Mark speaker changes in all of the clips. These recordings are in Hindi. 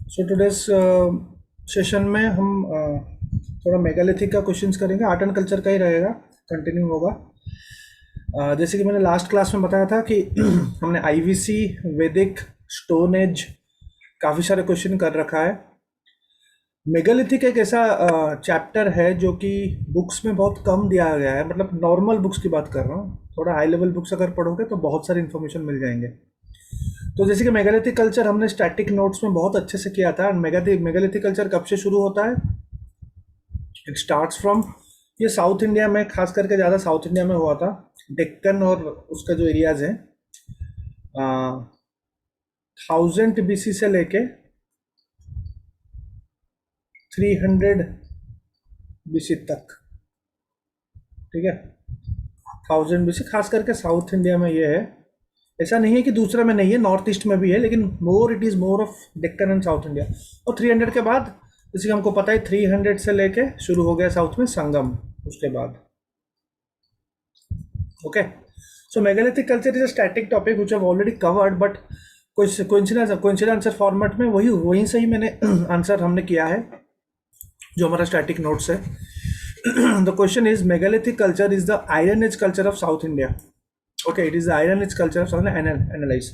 Speaker 1: सो टुडेस सेशन में हम थोड़ा मेगालिथिक का क्वेश्चंस करेंगे। आर्ट एंड कल्चर का ही रहेगा, कंटिन्यू होगा। जैसे कि मैंने लास्ट क्लास में बताया था कि हमने आईवीसी, वैदिक, स्टोन एज काफ़ी सारे क्वेश्चन कर रखा है। मेगालिथिक एक ऐसा चैप्टर है जो कि बुक्स में बहुत कम दिया गया है, मतलब नॉर्मल बुक्स की बात कर रहा हूँ। थोड़ा हाई लेवल बुक्स अगर पढ़ोगे तो बहुत सारी इन्फॉर्मेशन मिल जाएंगे। तो जैसे कि मेगालिथिक कल्चर हमने स्टैटिक नोट्स में बहुत अच्छे से किया था। मेगालिथिक कल्चर कब से शुरू होता है? इट स्टार्ट्स फ्रॉम, ये साउथ इंडिया में, खास करके ज़्यादा साउथ इंडिया में हुआ था। डेक्कन और उसका जो एरियाज है, 1000 BC से लेके 300 BC तक, ठीक है। 1000 BC खास करके साउथ इंडिया में ये है। ऐसा नहीं है कि दूसरा में नहीं है, नॉर्थ ईस्ट में भी है, लेकिन more it is more of Deccan and south India. और 300 के बाद, जैसे कि हमको पता है, 300 से लेके शुरू हो गया साउथ में संगम, उसके बाद। Okay, so megalithic culture is a static topic which have already covered, but coincidence answer format में वहीं से ही मैंने आंसर हमने किया है जो हमारा स्टैटिक नोट्स है। The question is megalithic culture is the iron age culture of South India. Okay, it is the iron age culture of South India, analyse.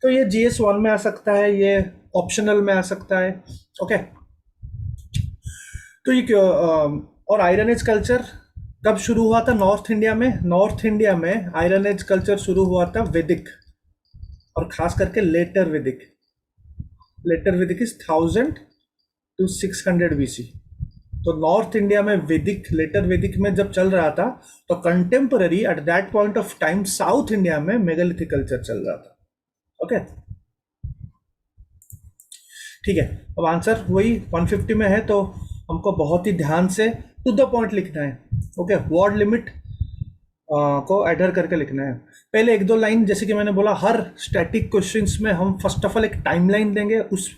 Speaker 1: तो ये GS1 में आ सकता है, ये ऑप्शनल में आ सकता है। ओके, तो ये क्यों और आयरन एज कल्चर कब शुरू हुआ था नॉर्थ इंडिया में? नॉर्थ इंडिया में आयरन एज कल्चर शुरू हुआ था वैदिक, और खास करके लेटर वैदिक। लेटर वैदिक इज 1000 to 600 BC। तो नॉर्थ इंडिया में वैदिक, लेटर वैदिक में जब चल रहा था, तो contemporary at that point of time south India में मेगालिथिक कल्चर चल रहा था। ओके, ठीक है। अब आंसर वही 150 में है, तो हमको बहुत ही ध्यान से टू द पॉइंट लिखना है। ओके, वर्ड लिमिट को एडर करके लिखना है। पहले एक दो लाइन, जैसे कि मैंने बोला, हर स्टैटिक क्वेश्चंस में हम फर्स्ट ऑफ ऑल एक टाइमलाइन देंगे, उस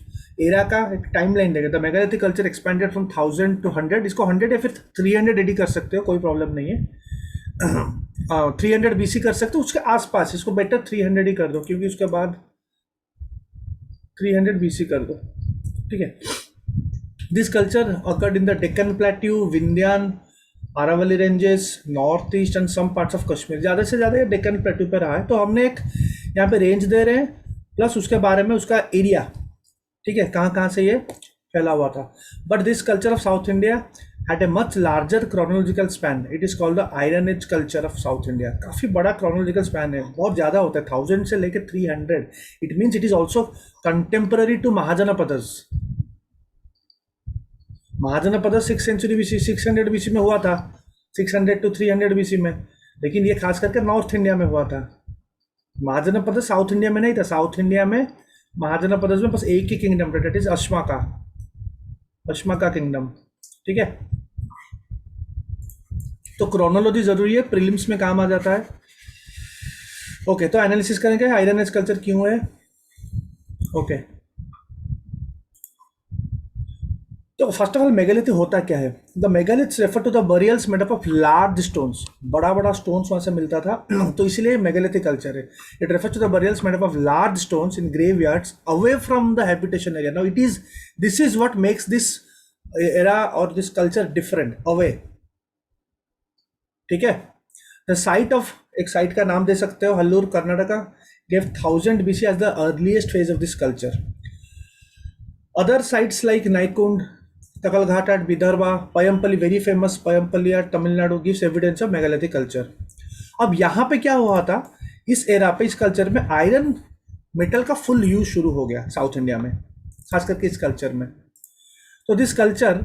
Speaker 1: एरा का एक टाइमलाइन देंगे। The megalithic culture expanded from 1000 to 100, इसको 100 या फिर 300 एडी कर सकते हो, कोई प्रॉब्लम नहीं है। 300 BC कर सकते हो, उसके आसपास, इसको बेटर 300 ही कर दो, क्योंकि उसके बाद 300 BC कर दो, ठीक है। This culture occurred in the Deccan plateau, Vindhyan, Aravalli ranges, north east and some parts of Kashmir. ज़्यादा से ज़्यादा ये डेक्कन प्लेट्यू पे रहा है। तो हमने एक यहाँ पे रेंज दे रहे हैं, प्लस उसके बारे में उसका एरिया, ठीक है, कहाँ कहाँ से ये फैला हुआ था। But this culture of South India had a much larger chronological span. It is called the iron age culture of South India. काफ़ी बड़ा क्रोनोलॉजिकल स्पैन है, बहुत ज़्यादा होता है, 1000 से लेकर 300। It means it is also contemporary to mahajanapadas. Mahajanapada 600 BC में हुआ था, 600 to 300 BC में, लेकिन ये खास करके नॉर्थ इंडिया में हुआ था। महाजनपद साउथ इंडिया में नहीं था। साउथ इंडिया में महाजनपद में बस एक ही किंगडम था, डेट इज अश्मा का किंगडम, ठीक है। तो क्रोनोलॉजी जरूरी है, प्रीलिम्स में काम आ जाता है। ओके, तो एनालिसिस करेंगे आयरन एज कल्चर क्यों है। ओके, तो फर्स्ट ऑफ ऑल मेगालिथ होता क्या है? The megaliths refer to the burials made up of large stones. बड़ा बड़ा स्टोन्स वहां से मिलता था, तो इसलिए मेगालिथिक कल्चर है। It refer to the burials made up of large stones in graveyards away from the habitation area. Now this is what makes this era और दिस कल्चर डिफरेंट, अवे, ठीक है। द साइट ऑफ, एक साइट का नाम दे सकते हो, Hallur Karnataka, gave 1000 BC as the earliest phase of this culture. Other sites like Naikund, Takalghat at Vidarbha, Payampalli, very famous Payampalli at Tamil Nadu, gives evidence of megalithic culture. अब यहाँ पे क्या हुआ था, इस एरा पे, इस कल्चर में आयरन मेटल का फुल यूज शुरू हो गया साउथ इंडिया में, खास करके इस कल्चर में। तो this culture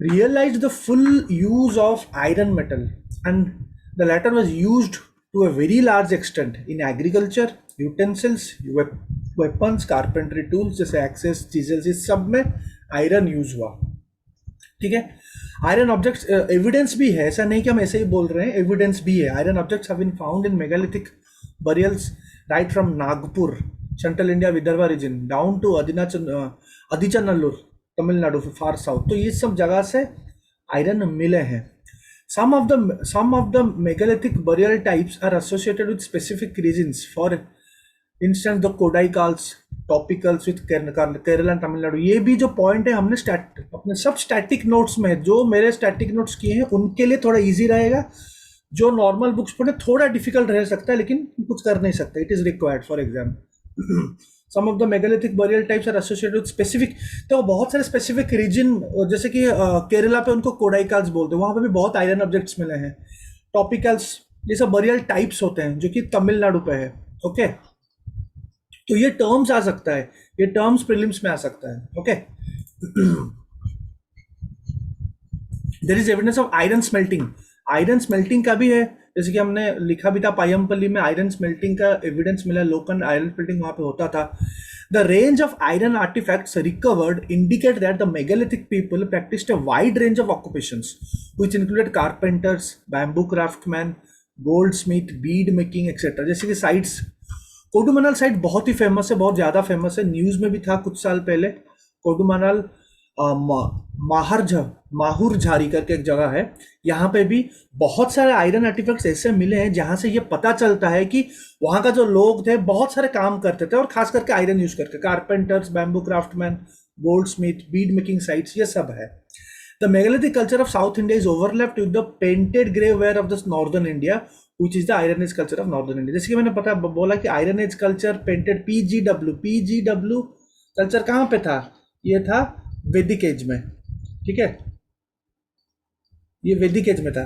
Speaker 1: realized the full use of iron metal, and the latter was used to a very large extent in agriculture, utensils, weapons, carpentry tools जैसे axes, chisels, इस सब में आयरन यूज हुआ, ठीक है। आयरन ऑब्जेक्ट्स एविडेंस भी है, ऐसा नहीं कि हम ऐसे ही बोल रहे हैं, एविडेंस भी है। Iron objects have been found in megalithic burials right from Nagpur, central India, Vidarbha region, down to Adichanallur, Tamil Nadu, far south. तो ये सब जगह से आयरन मिले हैं। some of the megalithic burial types are associated with specific regions. For instance, the Kodaikas, topicals with Kerala and Tamil Nadu, ये भी जो पॉइंट है हमने अपने सब स्टैटिक नोट्स में, जो मेरे स्टैटिक नोट्स किए हैं उनके लिए थोड़ा इजी रहेगा। जो नॉर्मल बुक्स पढ़े थोड़ा डिफिकल्ट रह सकता है, लेकिन कुछ कर नहीं सकते, it is required for exam. Some of the megalithic burial types are associated with specific, तो बहुत सारे स्पेसिफिक रीजन, जैसे कि केरला पे उनको कोडाइकल्स बोलते हैं, वहां पे भी बहुत आयरन ऑब्जेक्ट्स मिले हैं। टॉपिकल्स ये सब बरियल टाइप्स होते हैं जो कि तमिलनाडु पे है। ओके, तो ये टर्म्स आ सकता है, ये टर्म्स प्रीलिम्स में आ सकता है। Okay, there is evidence of iron smelting, iron smelting का भी है, जैसे कि हमने लिखा भी था पायमपल्ली में आयरन स्मेल्टिंग का एविडेंस मिला, लोकल आयरन स्मेल्टिंग वहां पे होता था। The range of iron artefacts recovered indicate that the megalithic people practised a wide range of occupations which included carpenters, bamboo craftsman, goldsmith, bead making etcetera. जैसे कि साइट्स, कोडुमनाल साइट बहुत ही फेमस है, बहुत ज़्यादा फेमस है, न्यूज़ में भी था कुछ साल पहले। कोडुमनाल माहुर झारी करके एक जगह है, यहाँ पे भी बहुत सारे आयरन आर्टिफैक्ट्स ऐसे मिले हैं जहाँ से ये पता चलता है कि वहाँ का जो लोग थे बहुत सारे काम करते थे, और खास करके आयरन यूज करके, carpenters, bamboo craftsman, goldsmith, bead making sites, ये सब है। The megalithic culture of South India is overlapped with the painted grey ware of the northern India which is the iron age culture of northern India। जैसे कि मैंने बोला कि iron age culture painted PGW culture कहाँ पे था, ये था वैदिक एज में, ठीक है, ये वैदिक एज में था।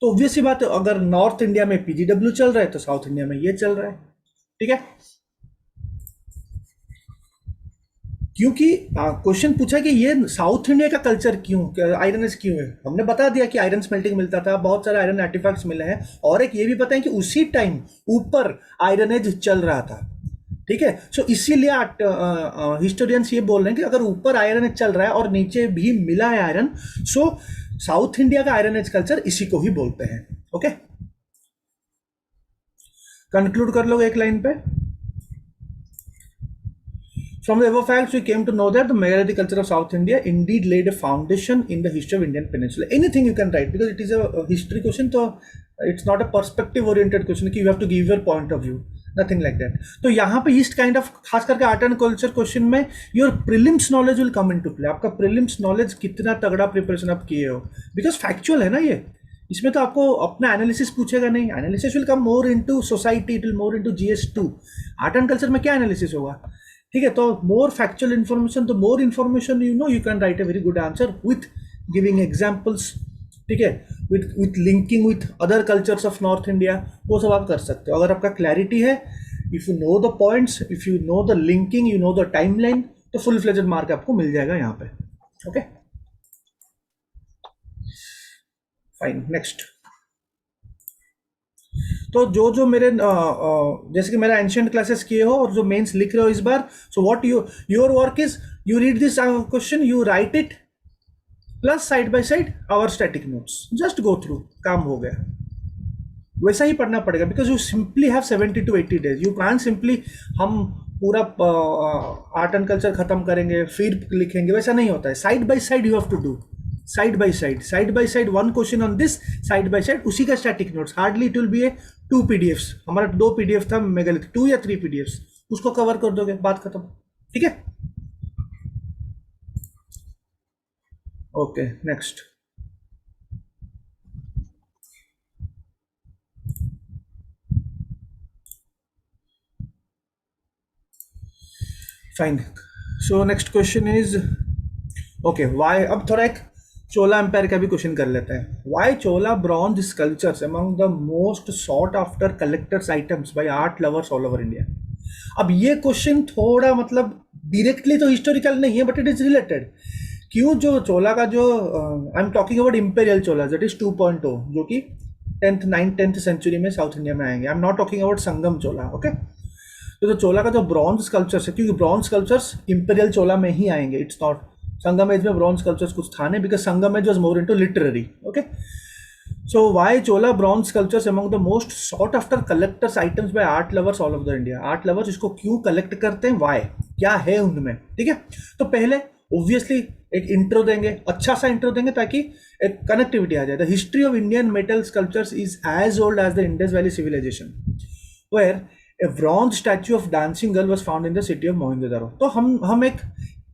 Speaker 1: तो ऑब्वियस सी बात है, अगर नॉर्थ इंडिया में पीजीडब्ल्यू चल रहा है तो साउथ इंडिया में ये चल रहा है, ठीक है। क्योंकि क्वेश्चन पूछा कि ये साउथ इंडिया का कल्चर क्यों, आयरन एज क्यों है, हमने बता दिया कि आयरन स्मेल्टिंग मिलता था, बहुत सारे आयरन आर्टिफैक्ट्स मिले हैं, और एक ये भी पता है कि उसी टाइम ऊपर आयरन एज चल रहा था, ठीक है। सो इसीलिए हिस्टोरियंस ये बोल रहे हैं कि अगर ऊपर आयरन एज चल रहा है और नीचे भी मिला है आयरन, सो साउथ इंडिया का आयरन एज कल्चर इसी को ही बोलते हैं। ओके, कंक्लूड कर लो एक लाइन पे। From the above facts, we came to know that the megalithic culture of South India indeed laid a foundation in the history of Indian Peninsula. Anything you can write because it is a history question, so it's not a perspective-oriented question कि you have to give your point of view, nothing like that. तो यहाँ पे इस kind of खास करके आर्ट एंड कल्चर क्वेश्चन में your prelims knowledge will come into play। आपका prelims knowledge कितना तगड़ा प्रिपरेशन आप किए हो, because factual है ना ये, इसमें तो आपको अपना एनालिसिस पूछेगा नहीं, analysis will come more into society, it will more into GS2। Art and culture में क्या एनालिसिस होगा, ठीक है। तो मोर फैक्चुअल इन्फॉर्मेशन, तो more information you know, you can write a very good answer with giving examples, ठीक है, with linking with other cultures of north India, वो सब आप कर सकते हो अगर आपका क्लैरिटी है। If you know the points, if you know the linking, you know the timeline, तो फुल फ्लेजेड मार्क आपको मिल जाएगा यहाँ पे। Okay, fine, next. तो जो जो मेरे जैसे कि मेरा एंशिएंट क्लासेस किए हो और जो मेंस लिख रहे हो इस बार, so what your work is, you read this question, you write it, plus side by side our static notes, just go through, काम हो गया। वैसा ही पढ़ना पड़ेगा because you simply have 70 to 80 days, you can't simply हम पूरा आर्ट एंड कल्चर खत्म करेंगे फिर लिखेंगे, वैसा नहीं होता है। Side by side you have to do, side by side one question on this, side by side उसी का static notes. Hardly it will be a 2 PDFs, हमारा 2 PDF था मेगालिथिक, 2 या 3 PDFs, उसको कवर कर दोगे, बात खत्म, ठीक है। Okay, next. Fine, so next question is okay, why, अब थोड़ा एक चोला एम्पायर का भी क्वेश्चन कर लेते हैं। Why Chola bronze sculptures among the most sought after collectors items by art lovers all over India. अब ये क्वेश्चन थोड़ा मतलब डायरेक्टली तो हिस्टोरिकल नहीं है, बट इट इज रिलेटेड। क्यों, जो चोला का जो I am talking about imperial Chola that is 2.0, जो कि 10th सेंचुरी में साउथ इंडिया में आएंगे। I am not talking about Sangam Chola, okay. तो चोला का जो ब्रॉन्ज स्कल्पचर्स है, क्योंकि ब्रॉन्ज स्कल्पचर्स इंपेरियल चोला में ही आएंगे, इट्स नॉट संगम एज में ब्रॉन्ज स्कल्पचर्स कुछ था नहीं, because Sangam age was more into literary, okay. So why Chola bronze sculptures among the most sought after collectors items by art lovers all over the India. Art lovers इसको क्यों कलेक्ट करते हैं, वाई, क्या है उनमें, ठीक है। तो पहले ऑब्वियसली एक इंट्रो देंगे, अच्छा सा इंट्रो देंगे ताकि एक कनेक्टिविटी आ जाए। The history of Indian metal sculptures is as old as the Indus valley civilisation, where a bronze statue of dancing girl was found in the city of Mohenjodaro. तो हम एक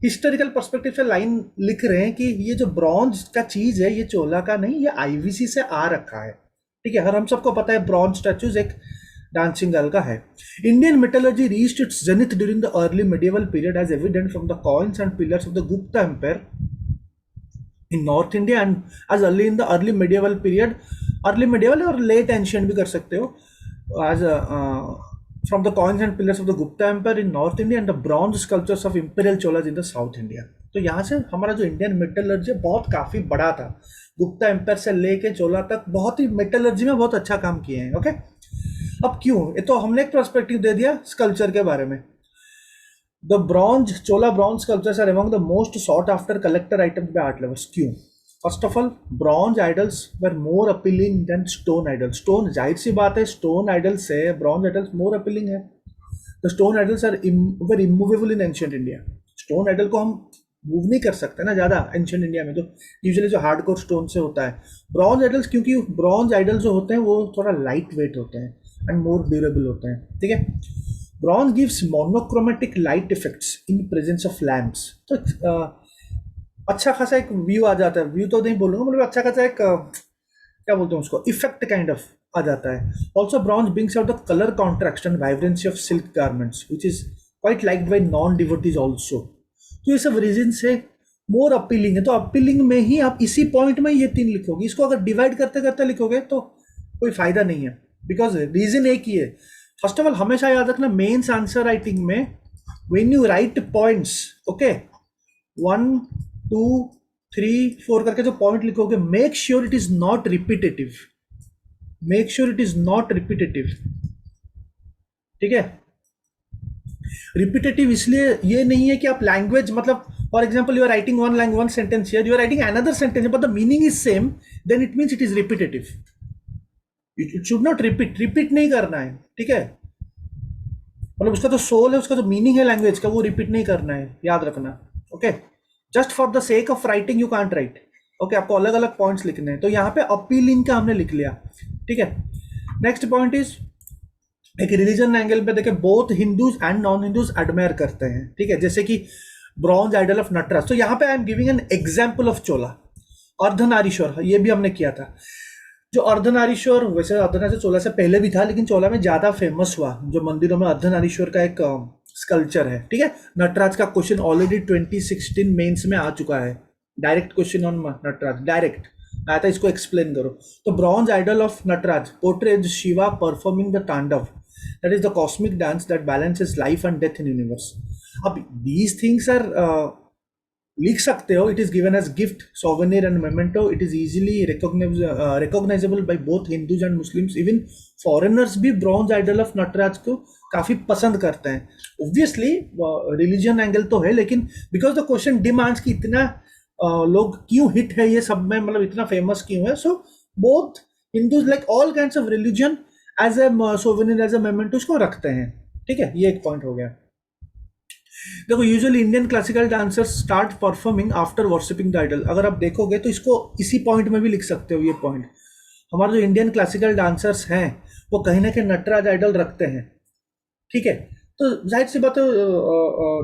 Speaker 1: हिस्टोरिकल पर्सपेक्टिव से लाइन लिख रहे हैं कि ये जो ब्रॉन्ज का चीज है ये चोला का नहीं, ये आईवीसी से आ रखा है, ठीक है। हर हम सबको पता है ब्रॉन्ज स्टैच्यूज एक डांसिंग गर्ल का है। Indian metallurgy reached its zenith during the early medieval period as evident from the coins and pillars of the Gupta empire in North India and as early in the early medieval period, early medieval और late ancient भी कर सकते हो, as from the coins and pillars of the Gupta Empire in North India and the bronze sculptures of imperial cholas in the South India। तो यहाँ से हमारा जो इंडियन मेटलर्जी बहुत काफी बड़ा था, गुप्ता एम्पायर से लेके चोला तक बहुत ही मेटलर्जी में बहुत अच्छा काम किए हैं। ओके, अब क्यों, ये तो हमने एक पर्सपेक्टिव दे दिया स्कल्पचर के बारे में। The bronze Chola bronze sculptures are among the most sought after collector items by art lovers। क्यों? First of all, bronze idols were more appealing than stone idols। Stone, जाहिर सी बात है, stone idols से bronze idols more appealing है। The stone idols are were immovable in ancient India। Stone idol को हम मूव नहीं कर सकते ना ज़्यादा एंशियंट इंडिया में, तो यूजुअली जो हार्डकोर स्टोन से होता है। ब्रॉन्ज आइडल्स, क्योंकि ब्रॉन्ज आइडल्स जो होते हैं वो थोड़ा लाइट वेट होते हैं एंड मोर ड्यूरेबल होते हैं, ठीक है। Bronze gives monochromatic light effects in presence of lamps। तो अच्छा खासा एक व्यू आ जाता है, व्यू तो नहीं बोलूँगा, मतलब अच्छा खासा एक क्या बोलते हैं उसको, इफेक्ट काइंड ऑफ आ जाता है। Also bronze brings out the color contrast and vibrancy of silk garments which is quite liked by non devotees also। तो ये सब रीजन से मोर अपीलिंग है। तो अपीलिंग में ही आप इसी पॉइंट में ये तीन लिखोगे, इसको अगर डिवाइड करते करते लिखोगे तो कोई फायदा नहीं है, बिकॉज रीजन एक ही है। फर्स्ट ऑफ ऑल हमेशा याद रखना, मेंस आंसर राइटिंग में when you right points, okay, 1 2 3 4 करके जो पॉइंट लिखोगे, make sure it is not repetitive, make sure it is not repetitive, ठीक है। रिपीटेटिव इसलिए ये नहीं है कि आप लैंग्वेज, मतलब for example you are writing one sentence here, you are writing another sentence but the meaning is same, then it means it is repetitive. It should not repeat नहीं करना है, ठीक है। मतलब उसका जो सोल है, उसका जो मीनिंग है लैंग्वेज का, वो रिपीट नहीं करना है, याद रखना। Okay, just for the sake of writing you can't right. Okay, आपको अलग अलग पॉइंट्स लिखने हैं। तो यहाँ पे अपीलिंग का हमने लिख लिया, ठीक है। नेक्स्ट पॉइंट इज, एक रिलीजन एंगल पे देखे, both Hindus and non Hindus admire करते हैं, ठीक है। जैसे कि ब्रॉन्ज आइडल ऑफ नटराज, तो यहाँ पे I am giving an example of Chola. Ardhanarishvara, ये भी हमने किया था। जो अर्धनारीश्वर, वैसे अर्धनारीश्वर चोला से पहले भी था, लेकिन चोला में ज्यादा फेमस हुआ। जो मंदिरों में अर्धनारीश्वर का एक स्कल्पचर है, ठीक है। नटराज का क्वेश्चन ऑलरेडी 2016 मेंस में आ चुका है, direct question on Nataraja, direct आया था, इसको एक्सप्लेन करो। तो bronze idol of Nataraja portrays Shiva performing the tandava, that is the cosmic dance that balances life and death in universe. अब दीज थिंग्स आर लिख सकते हो, it is given as gift, souvenir and memento, it is easily recognizable by both Hindus and Muslims. Even foreigners भी ब्रॉन्ज आइडल ऑफ नटराज को काफी पसंद करते हैं। ऑब्वियसली रिलीजन एंगल तो है, लेकिन बिकॉज द क्वेश्चन डिमांड्स कि इतना लोग क्यों हिट है ये सब में, मतलब इतना फेमस क्यों है, so both Hindus like all kinds of religion as a souvenir, as a memento उसको रखते हैं, ठीक है। ये एक पॉइंट हो गया। देखो, usually Indian classical dancers start performing after worshipping the idol. अगर आप देखोगे तो इसको इसी पॉइंट में भी लिख सकते हो। ये पॉइंट, हमारे जो इंडियन क्लासिकल डांसर्स हैं वो कहीं ना कहीं नटराज आइडल रखते हैं, ठीक है। तो जाहिर सी बात है,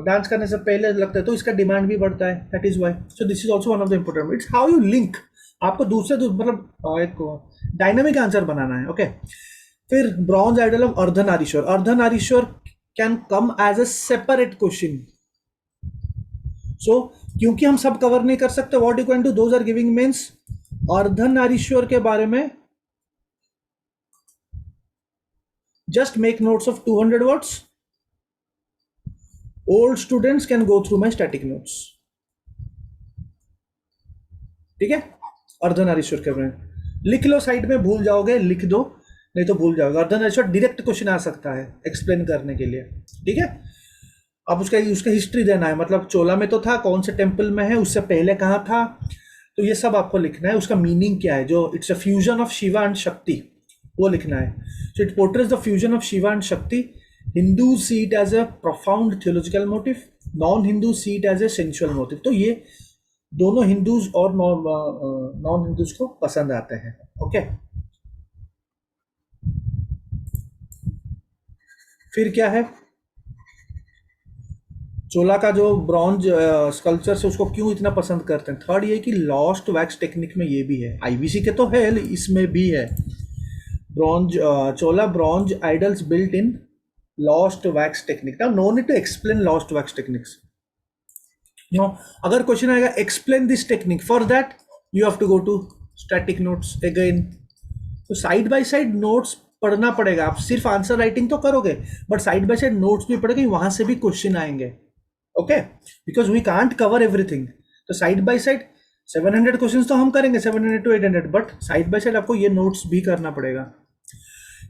Speaker 1: डांस करने से पहले लगता है, तो इसका डिमांड भी बढ़ता है, that is why. So this is also one of the important, it's how you link. आपको दूसरे मतलब एक डायनामिक आंसर बनाना है, ओके। फिर bronze idol of Ardhanarishvara, Ardhanarishvara can come as a separate question. So क्योंकि हम सब कवर नहीं कर सकते, what you can do, those are giving means Ardhanarishvara के बारे में just make notes of 200 words. Old students can go through my static notes, ठीक है। अर्धनारीश्वर के बारे में लिख लो, साइड में भूल जाओगे लिख दो, नहीं तो भूल जाओगे। अर्धनारीश्वर डायरेक्ट क्वेश्चन आ सकता है एक्सप्लेन करने के लिए, ठीक है। अब उसका हिस्ट्री देना है, मतलब चोला में तो था, कौन से टेम्पल में है, उससे पहले कहाँ था, तो ये सब आपको लिखना है। उसका मीनिंग क्या है, जो it's a fusion of Shiva and Shakti, वो लिखना है। So it portrays the fusion of Shiva and Shakti. Hindu see it as a profound theological motive, non Hindu see it as a sensual motive. तो ये दोनों हिंदूज और नॉन हिंदूज को पसंद आते हैं, ओके। फिर क्या है, चोला का जो ब्रॉन्ज स्कल्पचर से उसको क्यों इतना पसंद करते हैं। थर्ड ये कि लॉस्ट वैक्स टेक्निक में ये भी है, आईवीसी के तो है इसमें भी है। Bronze Chola bronze idols built in lost wax technique. Now no need to explain lost wax techniques. No, अगर क्वेश्चन आएगा explain this technique, for that you have to go to static notes again. तो साइड बाय साइड नोट्स पढ़ना पड़ेगा। आप सिर्फ आंसर राइटिंग तो करोगे, but side by side notes भी पढ़ेंगे, वहां से भी क्वेश्चन आएंगे। Okay, because we can't cover everything. तो साइड बाय साइड 700 क्वेश्चंस तो हम करेंगे, 700 to 800, but side by side आपको ये नोट्स भी करना पड़ेगा।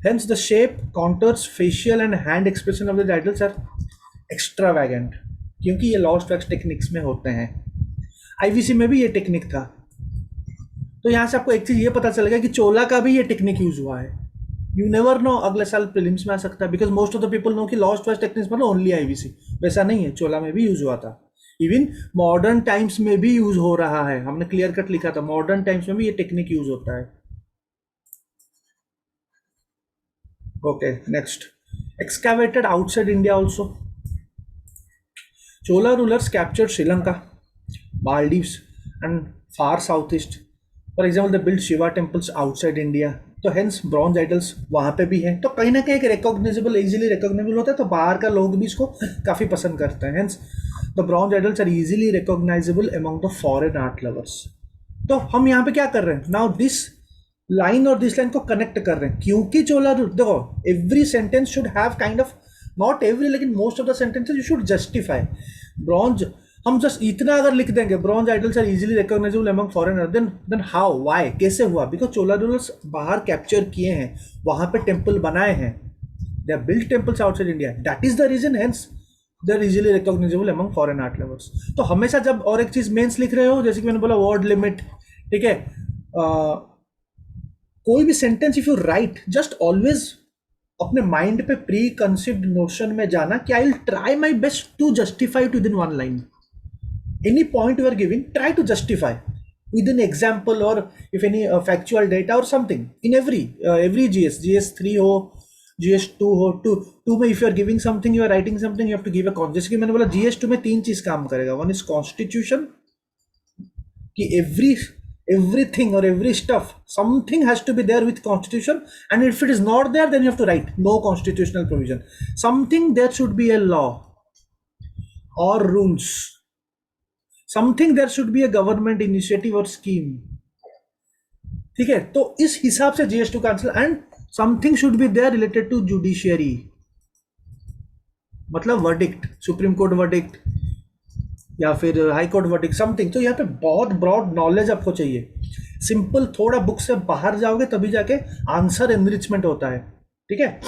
Speaker 1: Hence the shape, contours, facial and hand expression of the idols are extravagant, क्योंकि ये लॉस्ट वैक्स टेक्निक्स में होते हैं। आईवीसी में भी ये टेक्निक था। तो यहाँ से आपको एक चीज़ ये पता चलेगा कि चोला का भी ये टेक्निक यूज हुआ है। यू नेवर नो, अगले साल प्रीलिम्स में आ सकता है, because most of the people know कि लॉस्ट वैक्स टेक्निक्स मतलब ओनली आईवीसी। वैसा नहीं है, चोला में भी यूज हुआ था। इवन मॉडर्न टाइम्स में भी यूज हो रहा है, हमने क्लियर कट लिखा था, मॉडर्न टाइम्स में भी ये टेक्निक यूज होता है। Okay, next, excavated outside India also. Chola rulers captured Sri Lanka, Maldives, and far southeast. For example, they built Shiva temples outside India. तो hence bronze idols वहाँ पे भी हैं। तो कहीं ना कहीं एक recognizable, easily recognizable होता है, तो बाहर का लोग भी इसको काफ़ी पसंद करते हैं। Hence the bronze idols are easily recognizable among the foreign art lovers. तो हम यहाँ पे क्या कर रहे हैं, नाउ दिस लाइन और दिस लाइन को कनेक्ट कर रहे हैं, क्योंकि चोला, देखो every sentence should have kind of, not every लेकिन most of the sentences you should justify. Bronze, हम जस्ट इतना अगर लिख देंगे bronze idols are easily recognisable among foreigner, then how, why, कैसे हुआ? बिकॉज चोला रूलर्स बाहर कैप्चर किए हैं, वहां पे टेम्पल बनाए हैं, they are built temples outside India, that is the reason, hence they are easily recognisable among foreign art lovers. तो हमेशा जब और एक चीज मेंस लिख रहे हो, जैसे कि मैंने बोला वर्ड लिमिट, ठीक है, कोई भी sentence if you write, just always अपने माइंड पे प्री कंसीव्ड नोशन में जाना कि I will try my best to justify it within one line. Any point you are giving, try to justify within example, और इफ एनी फैक्चुअल डेटा और समथिंग इन एवरी GS 3 हो, GS 2 हो, टू में if you are giving something, you are writing something, you have to give a contrast. जैसे कि मैंने बोला GS 2 में 3 चीज काम करेगा। वन इज कॉन्स्टिट्यूशन, कि everything or every stuff, something has to be there with constitution, and if it is not there, then you have to write no constitutional provision. Something, there should be a law or rules, something there should be a government initiative or scheme, ठीक है। तो इस हिसाब से GS 2 का answer, and something should be there related to judiciary, मतलब वर्डिक्ट, सुप्रीम कोर्ट वर्डिक्ट या फिर हाई कोर्ट वर्डिक्ट, समथिंग। तो यहाँ पे बहुत ब्रॉड नॉलेज आपको चाहिए। सिंपल थोड़ा बुक से बाहर जाओगे तभी जाके आंसर एनरिचमेंट होता है, ठीक है।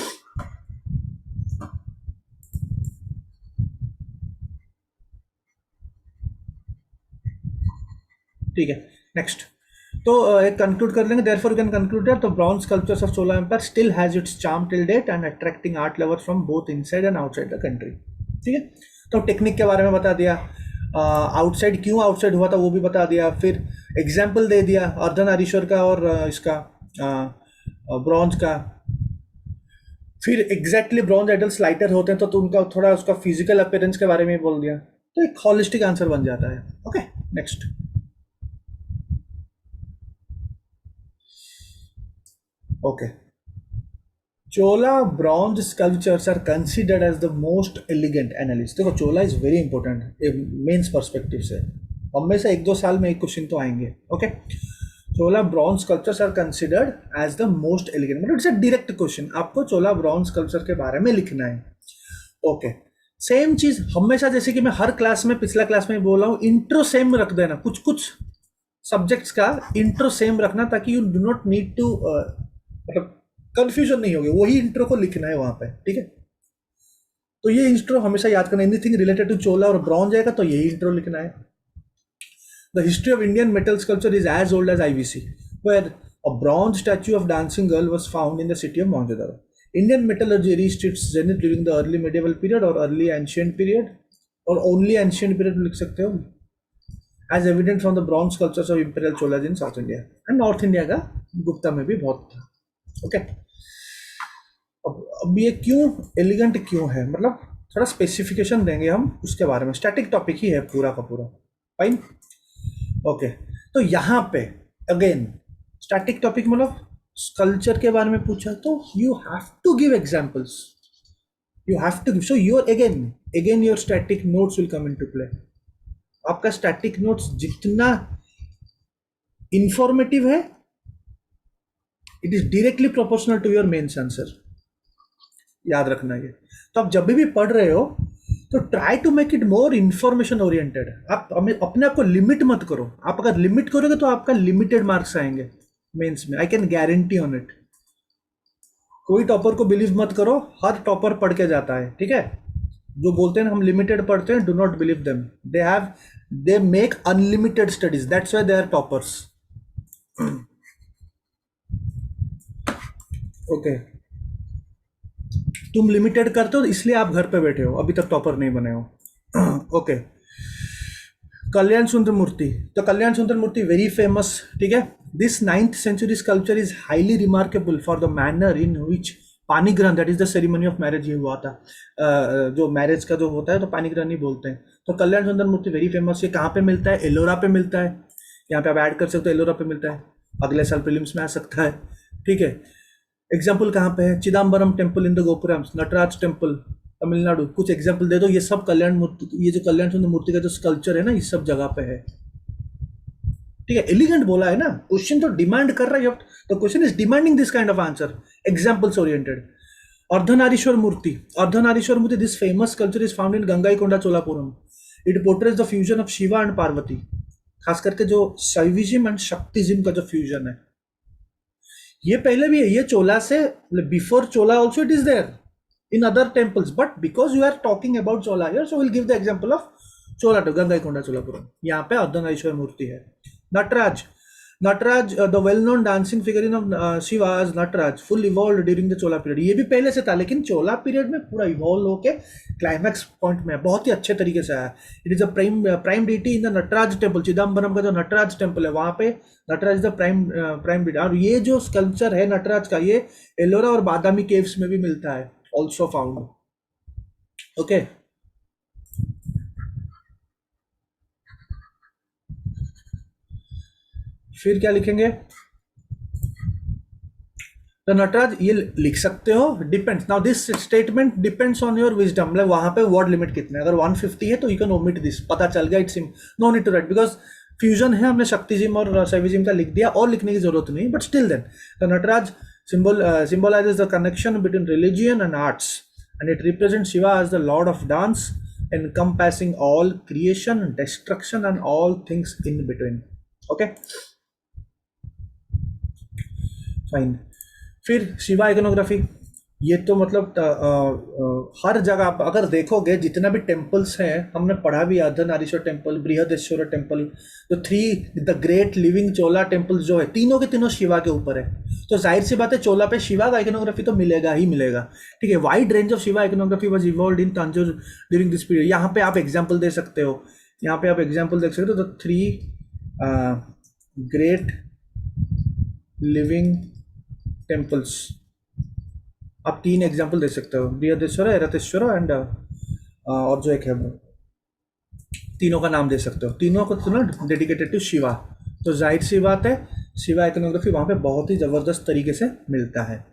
Speaker 1: ठीक है, नेक्स्ट, तो एक कंक्लूड कर लेंगे। Therefore you can conclude that the bronze sculptures of Chola empire still has its charm till date and attracting art lovers from both inside and outside the country, ठीक है। तो टेक्निक के बारे में बता दिया, आउटसाइड क्यों आउटसाइड हुआ था वो भी बता दिया, फिर एग्जाम्पल दे दिया अर्धनारीश्वर का और इसका ब्रॉन्ज का। फिर एग्जैक्टली ब्रॉन्ज आइडल्स लाइटर होते हैं, तो उनका थोड़ा उसका फिजिकल अपीयरेंस के बारे में बोल दिया, तो एक हॉलिस्टिक आंसर बन जाता है। Okay, next, okay, Chola bronze sculptures are considered as the most elegant analyst. देखो Chola is very important mains perspective से, हमेशा 1-2 साल में एक क्वेश्चन तो आएंगे। Okay, Chola bronze sculptures are considered as the most elegant, मतलब इट्स अ डायरेक्ट क्वेश्चन, आपको चोला ब्रॉन्ज स्कल्पचर के बारे में लिखना है। ओके, सेम चीज हमेशा, जैसे कि मैं हर क्लास में, पिछला क्लास में बोला हूँ, इंट्रो सेम रख देना, कुछ कुछ सब्जेक्ट्स का इंट्रो सेम रखना, ताकि you do not need to, मतलब कंफ्यूजन नहीं होगी, वही इंट्रो को लिखना है वहां पे, ठीक है। तो ये इंट्रो हमेशा याद करना, एनीथिंग रिलेटेड टू चोला और ब्रॉन्ज आएगा तो यही इंट्रो लिखना है। The history of Indian metal sculpture is as old as IVC, where a bronze statue of dancing girl was found in the city of Mohenjodaro. Indian metallurgy reached its zenith during the early medieval period और अर्ली एंशिएंट पीरियड, और ओनली एंशिएंट पीरियड लिख सकते हो, as evident from the bronze sculptures of imperial Cholas in South India and North India का गुप्ता में भी बहुत था। ओके, अब ये क्यों एलिगेंट क्यों है, मतलब थोड़ा स्पेसिफिकेशन देंगे हम उसके बारे में, स्टैटिक टॉपिक ही है पूरा का पूरा। Fine, okay. तो यहाँ पे अगेन स्टैटिक टॉपिक मतलब कल्चर के बारे में पूछा तो you have to give examples, you have to give, so your again your static notes will come into play. आपका स्टैटिक नोट्स जितना इंफॉर्मेटिव है, it is directly proportional to your mains answer, याद रखना ये। तो आप जब भी पढ़ रहे हो तो try to make it more information oriented. आप अपने आप को लिमिट मत करो, आप अगर लिमिट करोगे तो आपका लिमिटेड मार्क्स आएंगे मेंस में, I can guarantee on it. कोई टॉपर को बिलीव मत करो, हर टॉपर पढ़ के जाता है, ठीक है। जो बोलते हैं हम लिमिटेड पढ़ते हैं, do not believe them, they make unlimited studies, that's why they are toppers. Okay, तुम लिमिटेड करते हो इसलिए आप घर पे बैठे हो, अभी तक टॉपर नहीं बने हो। ओके, कल्याण सुंदर मूर्ति, तो कल्याण सुंदर मूर्ति वेरी फेमस, ठीक है। This 9th century sculpture is highly remarkable for the manner in which panigrahana, that is the ceremony of marriage, ये हुआ था। जो मैरिज का जो होता है तो पानीग्रहण ही बोलते हैं। तो कल्याण सुंदर मूर्ति वेरी फेमस। ये कहाँ पे मिलता है? एलोरा पे मिलता है। यहाँ पे आप ऐड कर सकते हो, एलोरा पे मिलता है, अगले साल प्रीलिम्स में आ सकता है, ठीक है। एग्जाम्पल कहाँ पे है? Chidambaram temple in the gopuram, Nataraja temple Tamil Nadu. कुछ एग्जाम्पल दे दो, ये सब कल्याण मूर्ति, ये जो कल्याण सुंदर मूर्ति का जो स्कल्पचर है ना, इस सब जगह पे है, ठीक है। एलिगेंट बोला है ना, क्वेश्चन तो डिमांड कर रहा है, the question is demanding this kind of answer, examples oriented. Ardhanarishvara मूर्ति, अर्धनारीश्वर मूर्ति, this famous sculpture is found in Gangaikonda Cholapuram. It portrays the fusion of Shiva and Parvati, खास करके जो शैविज्म एंड शक्तिज्म का जो फ्यूजन है, ये पहले भी है, ये चोला से before Chola also it is there in other temples, but because you are talking about Chola here, so will give the example of Chola to Gangaikonda Cholapuram. यहाँ पे अर्धनारीश्वर मूर्ति है। Nataraja, Nataraja the well known dancing figure of Shiva as Nataraja, full evolve during the Chola period. ये भी पहले से था, लेकिन चोला पीरियड में पूरा इवॉल्व होके क्लाइमैक्स पॉइंट में बहुत ही अच्छे तरीके से आया। It is a prime deity in the Nataraja temple, Chidambaram का जो नटराज टेम्पल है वहां पे नटराज द प्राइम डीटी। और ये जो स्कल्पचर है नटराज का, ये एलोरा और बादामी केव्स में भी मिलता है, ऑल्सो फाउंड। ओके, फिर क्या लिखेंगे? तो नटराज ये लिख सकते हो, depends. Now this statement depends on your wisdom, मतलब वहां पे वर्ड लिमिट कितने, अगर 150 है तो यू कैन ओमिट दिस, पता चल गया, it's no need to write, because fusion है, हमने शक्तिजिम और शैविज्म का लिख दिया, और लिखने की जरूरत नहीं, but still then the Nataraja symbolizes the connection between religion and arts, and it represents Shiva as the lord of dance, encompassing all creation, destruction and all things in between. Okay, fine. फिर शिवा इकोनोग्राफी, ये तो मतलब हर जगह आप अगर देखोगे, जितना भी टेम्पल्स हैं, हमने पढ़ा भी, अर्धनारीश्वर टेम्पल, बृहदेश्वर टेम्पल, जो the great living Chola temples जो है, तीनों के तीनों शिवा के ऊपर है। तो जाहिर सी बात है, चोला पे शिवा का इकोनोग्राफी तो मिलेगा ही मिलेगा, ठीक है। Wide range of Shiva iconography was evolved in Tanjore during this period. यहाँ पे आप एग्जाम्पल दे सकते हो, यहाँ पे आप एग्जाम्पल देख सकते हो, द 3 ग्रेट लिविंग टेम्पल्स, आप 3 एग्जाम्पल दे सकते हो, बृहदेश्वर, एरतेश्वर एंड और जो एक है, तीनों का नाम दे सकते हो, तीनों को डेडिकेटेड टू शिवा। तो जाहिर सी बात है, शिवा इकोनोग्राफी वहाँ पे बहुत ही ज़बरदस्त तरीके से मिलता है।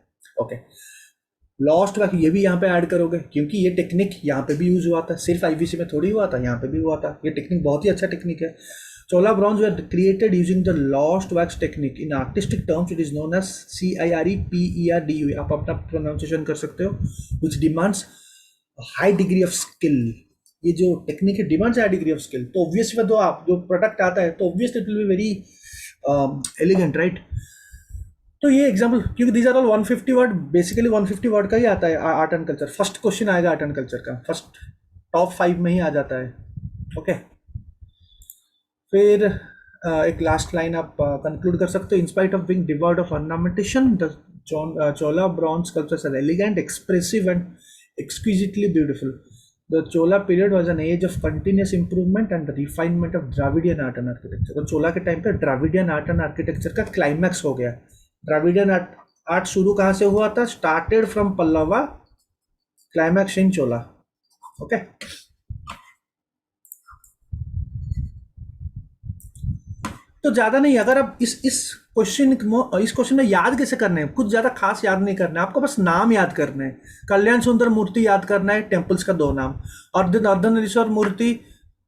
Speaker 1: ओके, लॉस्ट वैक ये भी यहाँ पे ऐड करोगे, क्योंकि ये टेक्निक यहाँ पे भी यूज हुआ था, सिर्फ आईवीसी में थोड़ी हुआ था, यहाँ पे भी हुआ था। ये टेक्निक बहुत ही अच्छा टेक्निक है। Chola bronze were created using the lost wax technique. In artistic terms, it is known as CIREPERDU. आप अपना प्रोनाउंसिएशन कर सकते हो, which demands a high degree of skill. ये जो टेक्निक है demands high degree of skill, तो ऑब्वियसली तो आप जो प्रोडक्ट आता है तो obviously it will be very elegant, right. तो ये एग्जाम्पल, क्योंकि these are all 150 word, basically 150 word का ही आता है art and culture. First question आएगा आर्ट एंड कल्चर का, फर्स्ट टॉप 5 में ही आ जाता है। ओके, फिर एक लास्ट लाइन आप कंक्लूड कर सकते हो। In spite of being devoid of ornamentation, the Chola bronze sculptures are elegant, expressive and exquisitely beautiful. The Chola period was an age of continuous improvement and refinement of Dravidian art and architecture. तो चोला के टाइम पे द्राविडियन आर्ट एंड आर्किटेक्चर का क्लाइमैक्स हो गया। द्राविडियन आर्ट शुरू कहाँ से हुआ था? Started from Pallava, climax in Chola. Okay, तो ज्यादा नहीं, अगर आप इस क्वेश्चन में याद कैसे करने हैं, कुछ ज्यादा खास याद नहीं करना है आपको, बस नाम याद करने हैं। कल्याण सुंदर मूर्ति याद करना है, टेम्पल्स का दो नाम। अर्धनारीश्वर मूर्ति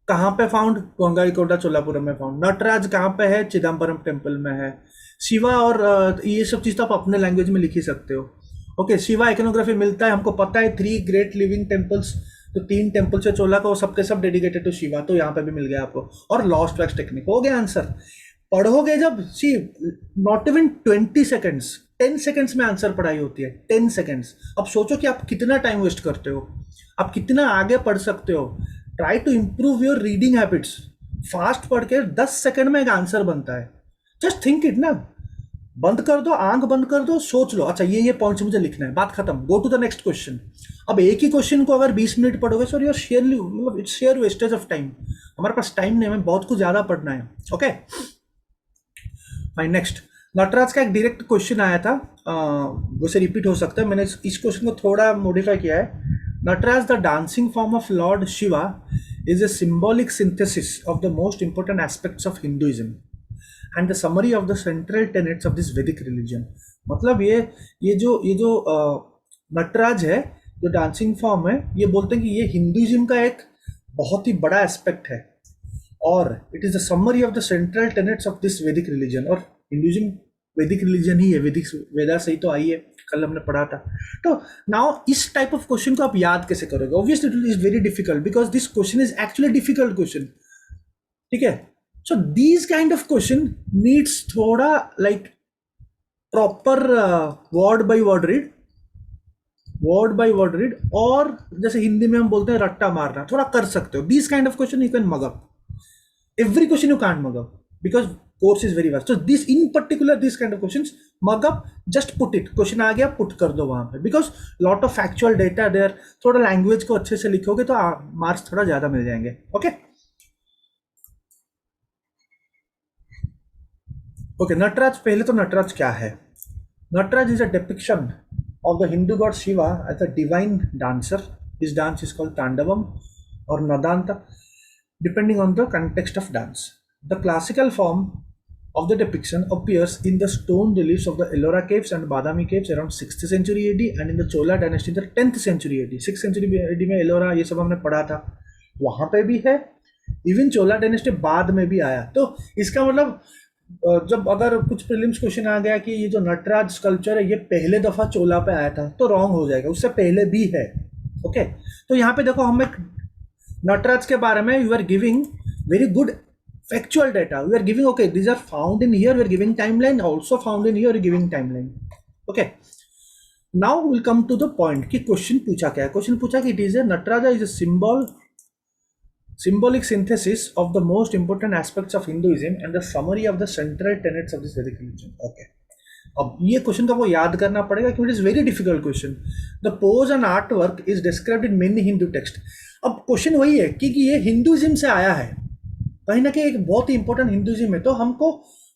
Speaker 1: कहाँ पे फाउंड? गंगाईकोंडा चोलापुरम में फाउंड। नटराज कहाँ पे है? चिदम्बरम टेम्पल में है। शिवा और ये सब चीज तो आप अपने लैंग्वेज में लिख ही सकते हो। ओके, शिवा इकोनोग्राफी मिलता है, हमको पता है 3 ग्रेट लिविंग टेम्पल्स, तो 3 टेम्पल्स है चोला का, वो सबके सब डेडिकेटेड टू शिवा, तो यहाँ पे भी मिल गया आपको। और लॉस्ट वैक्स टेक्निक हो गया आंसर। पढ़ोगे जब, सी, नॉट इवन 20 सेकेंड्स, 10 सेकेंड्स में आंसर पढ़ाई होती है, 10 सेकेंड्स। अब सोचो कि आप कितना टाइम वेस्ट करते हो, आप कितना आगे पढ़ सकते हो। Try to improve your reading habits. Fast पढ़ के 10 सेकेंड में एक आंसर बनता है। जस्ट थिंक इट ना, बंद कर दो, आंख बंद कर दो, सोच लो, अच्छा ये पॉइंट्स मुझे लिखना है, बात खत्म, go to the next question. अब एक ही क्वेश्चन को अगर 20 मिनट पढ़ोगे, सर योर शेयरली, मतलब its share wastage of time. हमारे पास टाइम नहीं, हमें बहुत कुछ ज्यादा पढ़ना है। Okay fine, next. नटराज का एक डायरेक्ट क्वेश्चन आया था, वैसे रिपीट हो सकता है, मैंने इस क्वेश्चन को थोड़ा मॉडिफाई किया है। Nataraja, the dancing form of lord Shiva, is a symbolic synthesis of the most important aspects of Hinduism and the summary of the central tenets of this Vedic religion. मतलब ये जो नटराज है, जो डांसिंग फॉर्म है, ये बोलते हैं कि ये हिंदुइज्म का एक बहुत ही बड़ा एस्पेक्ट है, और it is the summary of the central tenets of this Vedic religion. और हिंदुइज्म वैदिक रिलीजन ही है, वैदिक वेदा से ही तो आई है, कल हमने पढ़ा था। तो नाउ इस टाइप ऑफ क्वेश्चन को आप याद कैसे करोगे? Obviously it is very difficult, because this question is actually difficult question, ठीक है। So these kind of question needs थोड़ा like proper word by word read, और जैसे हिंदी में हम बोलते हैं रट्टा मारना, थोड़ा कर सकते हो। These kind of question you can mug up, every question you can't mug up because course is very vast. So this in particular, this kind of questions mug up, just put it, question आ गया put कर दो वहां पे, because lot of factual data there। थोड़ा लैंग्वेज को अच्छे से लिखोगे तो मार्क्स थोड़ा ज्यादा मिल जाएंगे। ओके ओके, नटराज, पहले तो नटराज क्या है? Nataraja is a depiction of the Hindu god Shiva as a divine dancer. His dance is called Tandavam or Nadanta, depending on the context of dance. The classical form of the depiction appears in the stone reliefs of the Ellora caves and Badami caves around 6th century AD, and in the Chola dynasty in the 10th century AD. 6th century AD में Ellora ये सब हमने पढ़ा था, वहाँ पे भी है। इवन चोला डायनेस्टी बाद में भी आया। तो इसका मतलब जब अगर कुछ प्रीलिम्स क्वेश्चन आ गया कि ये जो नटराज स्कल्पचर है ये पहले दफा चोला पे आया था, तो रॉन्ग हो जाएगा, उससे पहले भी है। ओके, तो यहाँ पे देखो, हम एक नटराज के बारे में you are giving very good factual data, we are giving, okay, these are found in here, we are giving timeline, also found in here, we are giving timeline। okay, now we'll come to the point कि क्वेश्चन पूछा क्या है। क्वेश्चन पूछा कि it is a Nataraja is a symbolic synthesis of the most important aspects of Hinduism and the summary of the central tenets of this Vedic religion। okay, अब ये क्वेश्चन तो आपको याद करना पड़ेगा क्योंकि it is very difficult question. The pose and art work is described in many Hindu text. अब क्वेश्चन वही है कि ये हिंदुइज्म से आया है, कहीं ना कहीं एक बहुत ही इंपॉर्टेंट हिंदुइज्म है, तो हमको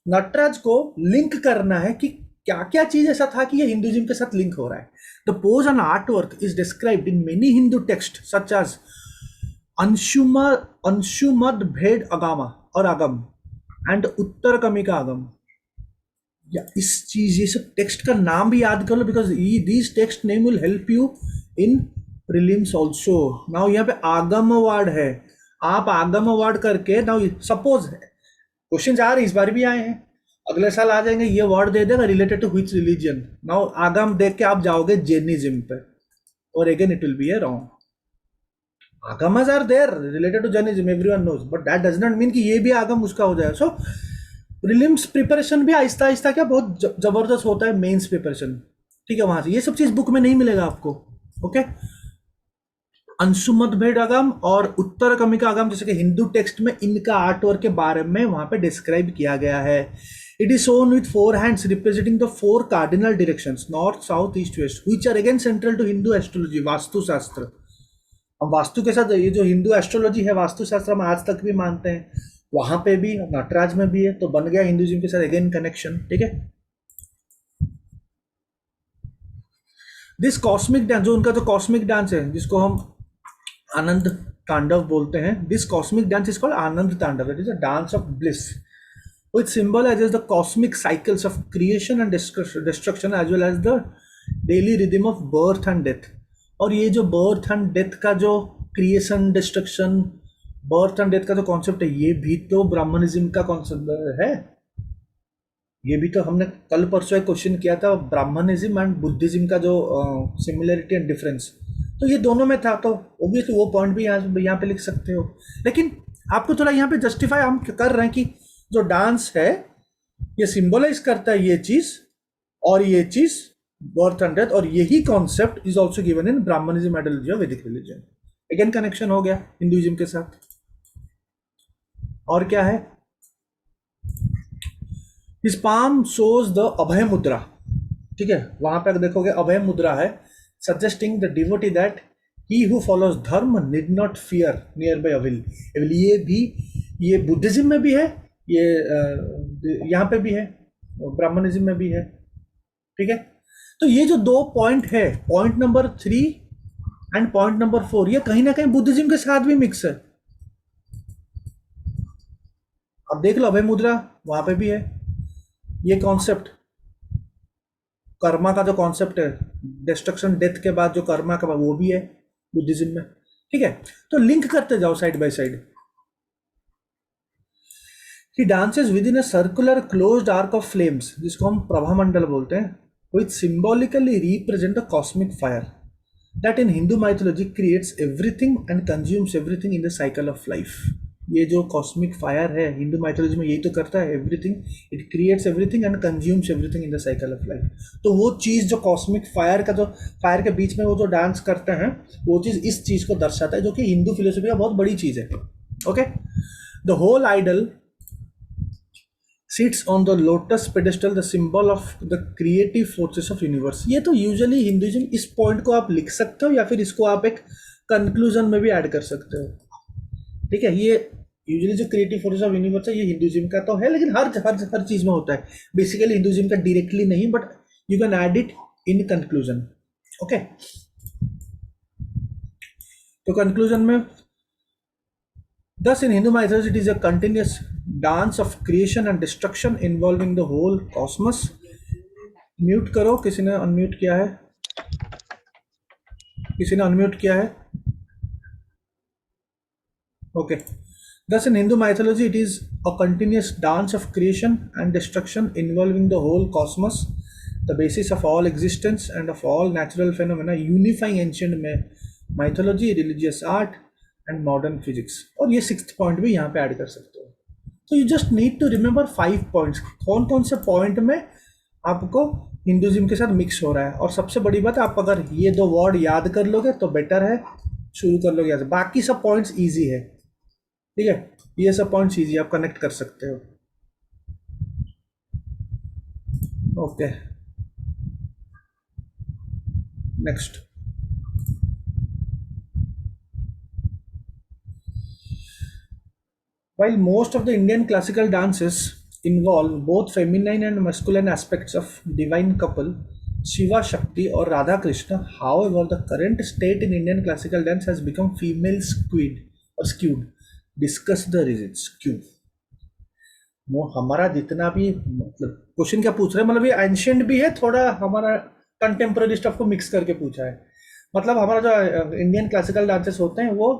Speaker 1: नटराज को लिंक करना है कि क्या क्या चीज ऐसा था कि ये हिंदुइज्म के साथ लिंक हो रहा है। The pose and art work is described in many Hindu text such as Anshumad Bhed Agama और आगम एंड उत्तर कमिका आगम। या इस चीज, ये सब टेक्स्ट का नाम भी याद कर लो, because these text name will help you in prelims also. Now यहाँ पे आगम वर्ड है, आप आगम वर्ड करके, नाउ सपोज क्वेश्चन आ रहे, इस बार भी आए हैं, अगले साल आ जाएंगे, ये वर्ड दे देगा related to which religion. Now Agama देख के आप जाओगे जैनिज्म पे, और again it will be a wrong. Agamas are there related to Jainism, everyone knows, but that does not mean कि ये भी आगम उसका हो जाएगा। सो प्रीलिम्स प्रिपरेशन भी आहिस्ता आहिस्ता क्या बहुत जबरदस्त होता है, मेंस प्रिपरेशन, ठीक है। वहां से ये सब चीज बुक में नहीं मिलेगा आपको। ओके, अंशुमत भेद आगम और उत्तर कमिका आगम, जैसे कि हिंदू टेक्स्ट में इनका आर्ट वर्क के बारे में वहां पे डिस्क्राइब किया गया है। It is shown with 4 hands representing the 4 cardinal directions, north south east west, which are again central to Hindu astrology, Vastu Shastra. हम वास्तु के साथ ये जो हिंदू एस्ट्रोलॉजी है, वास्तु शास्त्र हम आज तक भी मानते हैं, वहां पे भी नटराज में भी है, तो बन गया हिंदुइज्म के साथ अगेन कनेक्शन, ठीक है। दिस कॉस्मिक डांस, जो उनका जो कॉस्मिक डांस है जिसको हम आनंद तांडव बोलते हैं, this cosmic dance is called Ananda Tandava, it is a dance of bliss which symbolizes the cosmic cycles of creation and destruction as well as the daily rhythm of birth and death. और ये जो बर्थ एंड डेथ का जो creation destruction, birth and death का जो कॉन्सेप्ट है, ये भी तो ब्राह्मणिज्म का कॉन्सेप्ट है। ये भी तो हमने कल परसों एक क्वेश्चन किया था, ब्राह्मणिज्म एंड बुद्धिज्म का जो सिमिलरिटी एंड डिफरेंस, तो ये दोनों में था। तो ओब्वियसली वो पॉइंट भी यहाँ पे लिख सकते हो, लेकिन आपको थोड़ा यहाँ पे जस्टिफाई हम कर रहे हैं कि जो डांस है ये सिंबलाइज करता है ये चीज और ये चीज बर्थ एंड डेथ, और यही concept is also given in Brahmanism, ideology और वैदिक रिलीजन। अगेन कनेक्शन हो गया हिंदुइज्म के साथ। और क्या है, his palm shows the Abhaya mudra, ठीक है, वहां पे देखोगे अभय मुद्रा है, suggesting the devotee that he who follows dharma need not fear near by evil. ये भी, ये बुद्धिज्म में भी है, ये यहाँ पे भी है, ब्राह्मणिज्म में भी है, ठीक है। तो ये जो दो पॉइंट है, point number 3 and point number 4, ये कहीं ना कहीं बुद्धिज्म के साथ भी मिक्स है। अब देख लो अभय मुद्रा वहां पे भी है, ये कॉन्सेप्ट कर्मा का जो कॉन्सेप्ट है, डिस्ट्रक्शन डेथ के बाद जो कर्मा का, वो भी है बुद्धिज्म में, ठीक है। तो लिंक करते जाओ side by side. He dances within a circular closed arc of flames, जिसको हम प्रभामंडल बोलते हैं, which symbolically represent a cosmic fire that in Hindu mythology creates everything and consumes everything in the cycle of life. ये जो कॉस्मिक फायर है हिंदू माइथोलॉजी में, यही तो करता है, everything, it creates everything and consumes everything in the cycle of life. तो वो चीज़ जो कॉस्मिक फायर का, जो फायर के बीच में वो जो डांस करते हैं, वो चीज़ इस चीज़ को दर्शाता है, जो कि हिंदू फिलोसफी का बहुत बड़ी चीज़ है। Okay, the whole idol sits on the lotus pedestal, the symbol of the creative forces of universe। ये तो यूजुअली हिंदुइज्म, इस पॉइंट को आप लिख सकते हो या फिर इसको आप एक कंक्लूजन में भी ऐड कर सकते हो, ठीक है। ये यूजुअली जो क्रिएटिव फोर्सेस ऑफ यूनिवर्स है, ये हिंदुइज्म का तो है, लेकिन हर चीज में होता है। बेसिकली हिंदुइज्म का डायरेक्टली नहीं, but you can add it in conclusion. Okay, तो कंक्लूजन में, thus in Hindu mythology it is a continuous dance of creation and destruction involving the whole cosmos। Mute करो, किसी ने अनम्यूट किया है, किसी ने अनम्यूट किया है, okay. Thus in Hindu mythology it is a continuous dance of creation and destruction involving the whole cosmos, the basis of all existence and of all natural phenomena, unifying ancient mythology, religious art and modern physics. और ये 6th पॉइंट भी यहाँ पे ऐड कर सकते हो। तो you just need to remember 5 points, कौन कौन से पॉइंट में आपको हिंदुइज्म के साथ मिक्स हो रहा है। और सबसे बड़ी बात, आप अगर ये 2 वर्ड याद कर लोगे तो बेटर है, शुरू कर लोगे यहाँ, बाकी सब पॉइंट्स ईजी है, ठीक है, ये सब पॉइंट्स ईजी, आप कनेक्ट कर सकते हो। Okay, next. While most of the Indian classical dances involve both feminine and masculine aspects of divine couple Shiva Shakti or Radha Krishna, however, the current state in Indian classical dance has become female skewed. Discuss the reasons. क्यों? वो हमारा जितना भी, मतलब क्वेश्चन क्या पूछ रहे हैं, मतलब ये एंशियंट भी है, थोड़ा हमारा कंटेम्प्रेरी स्टफ को मिक्स करके पूछा है। मतलब हमारा जो इंडियन क्लासिकल डांसेस होते हैं वो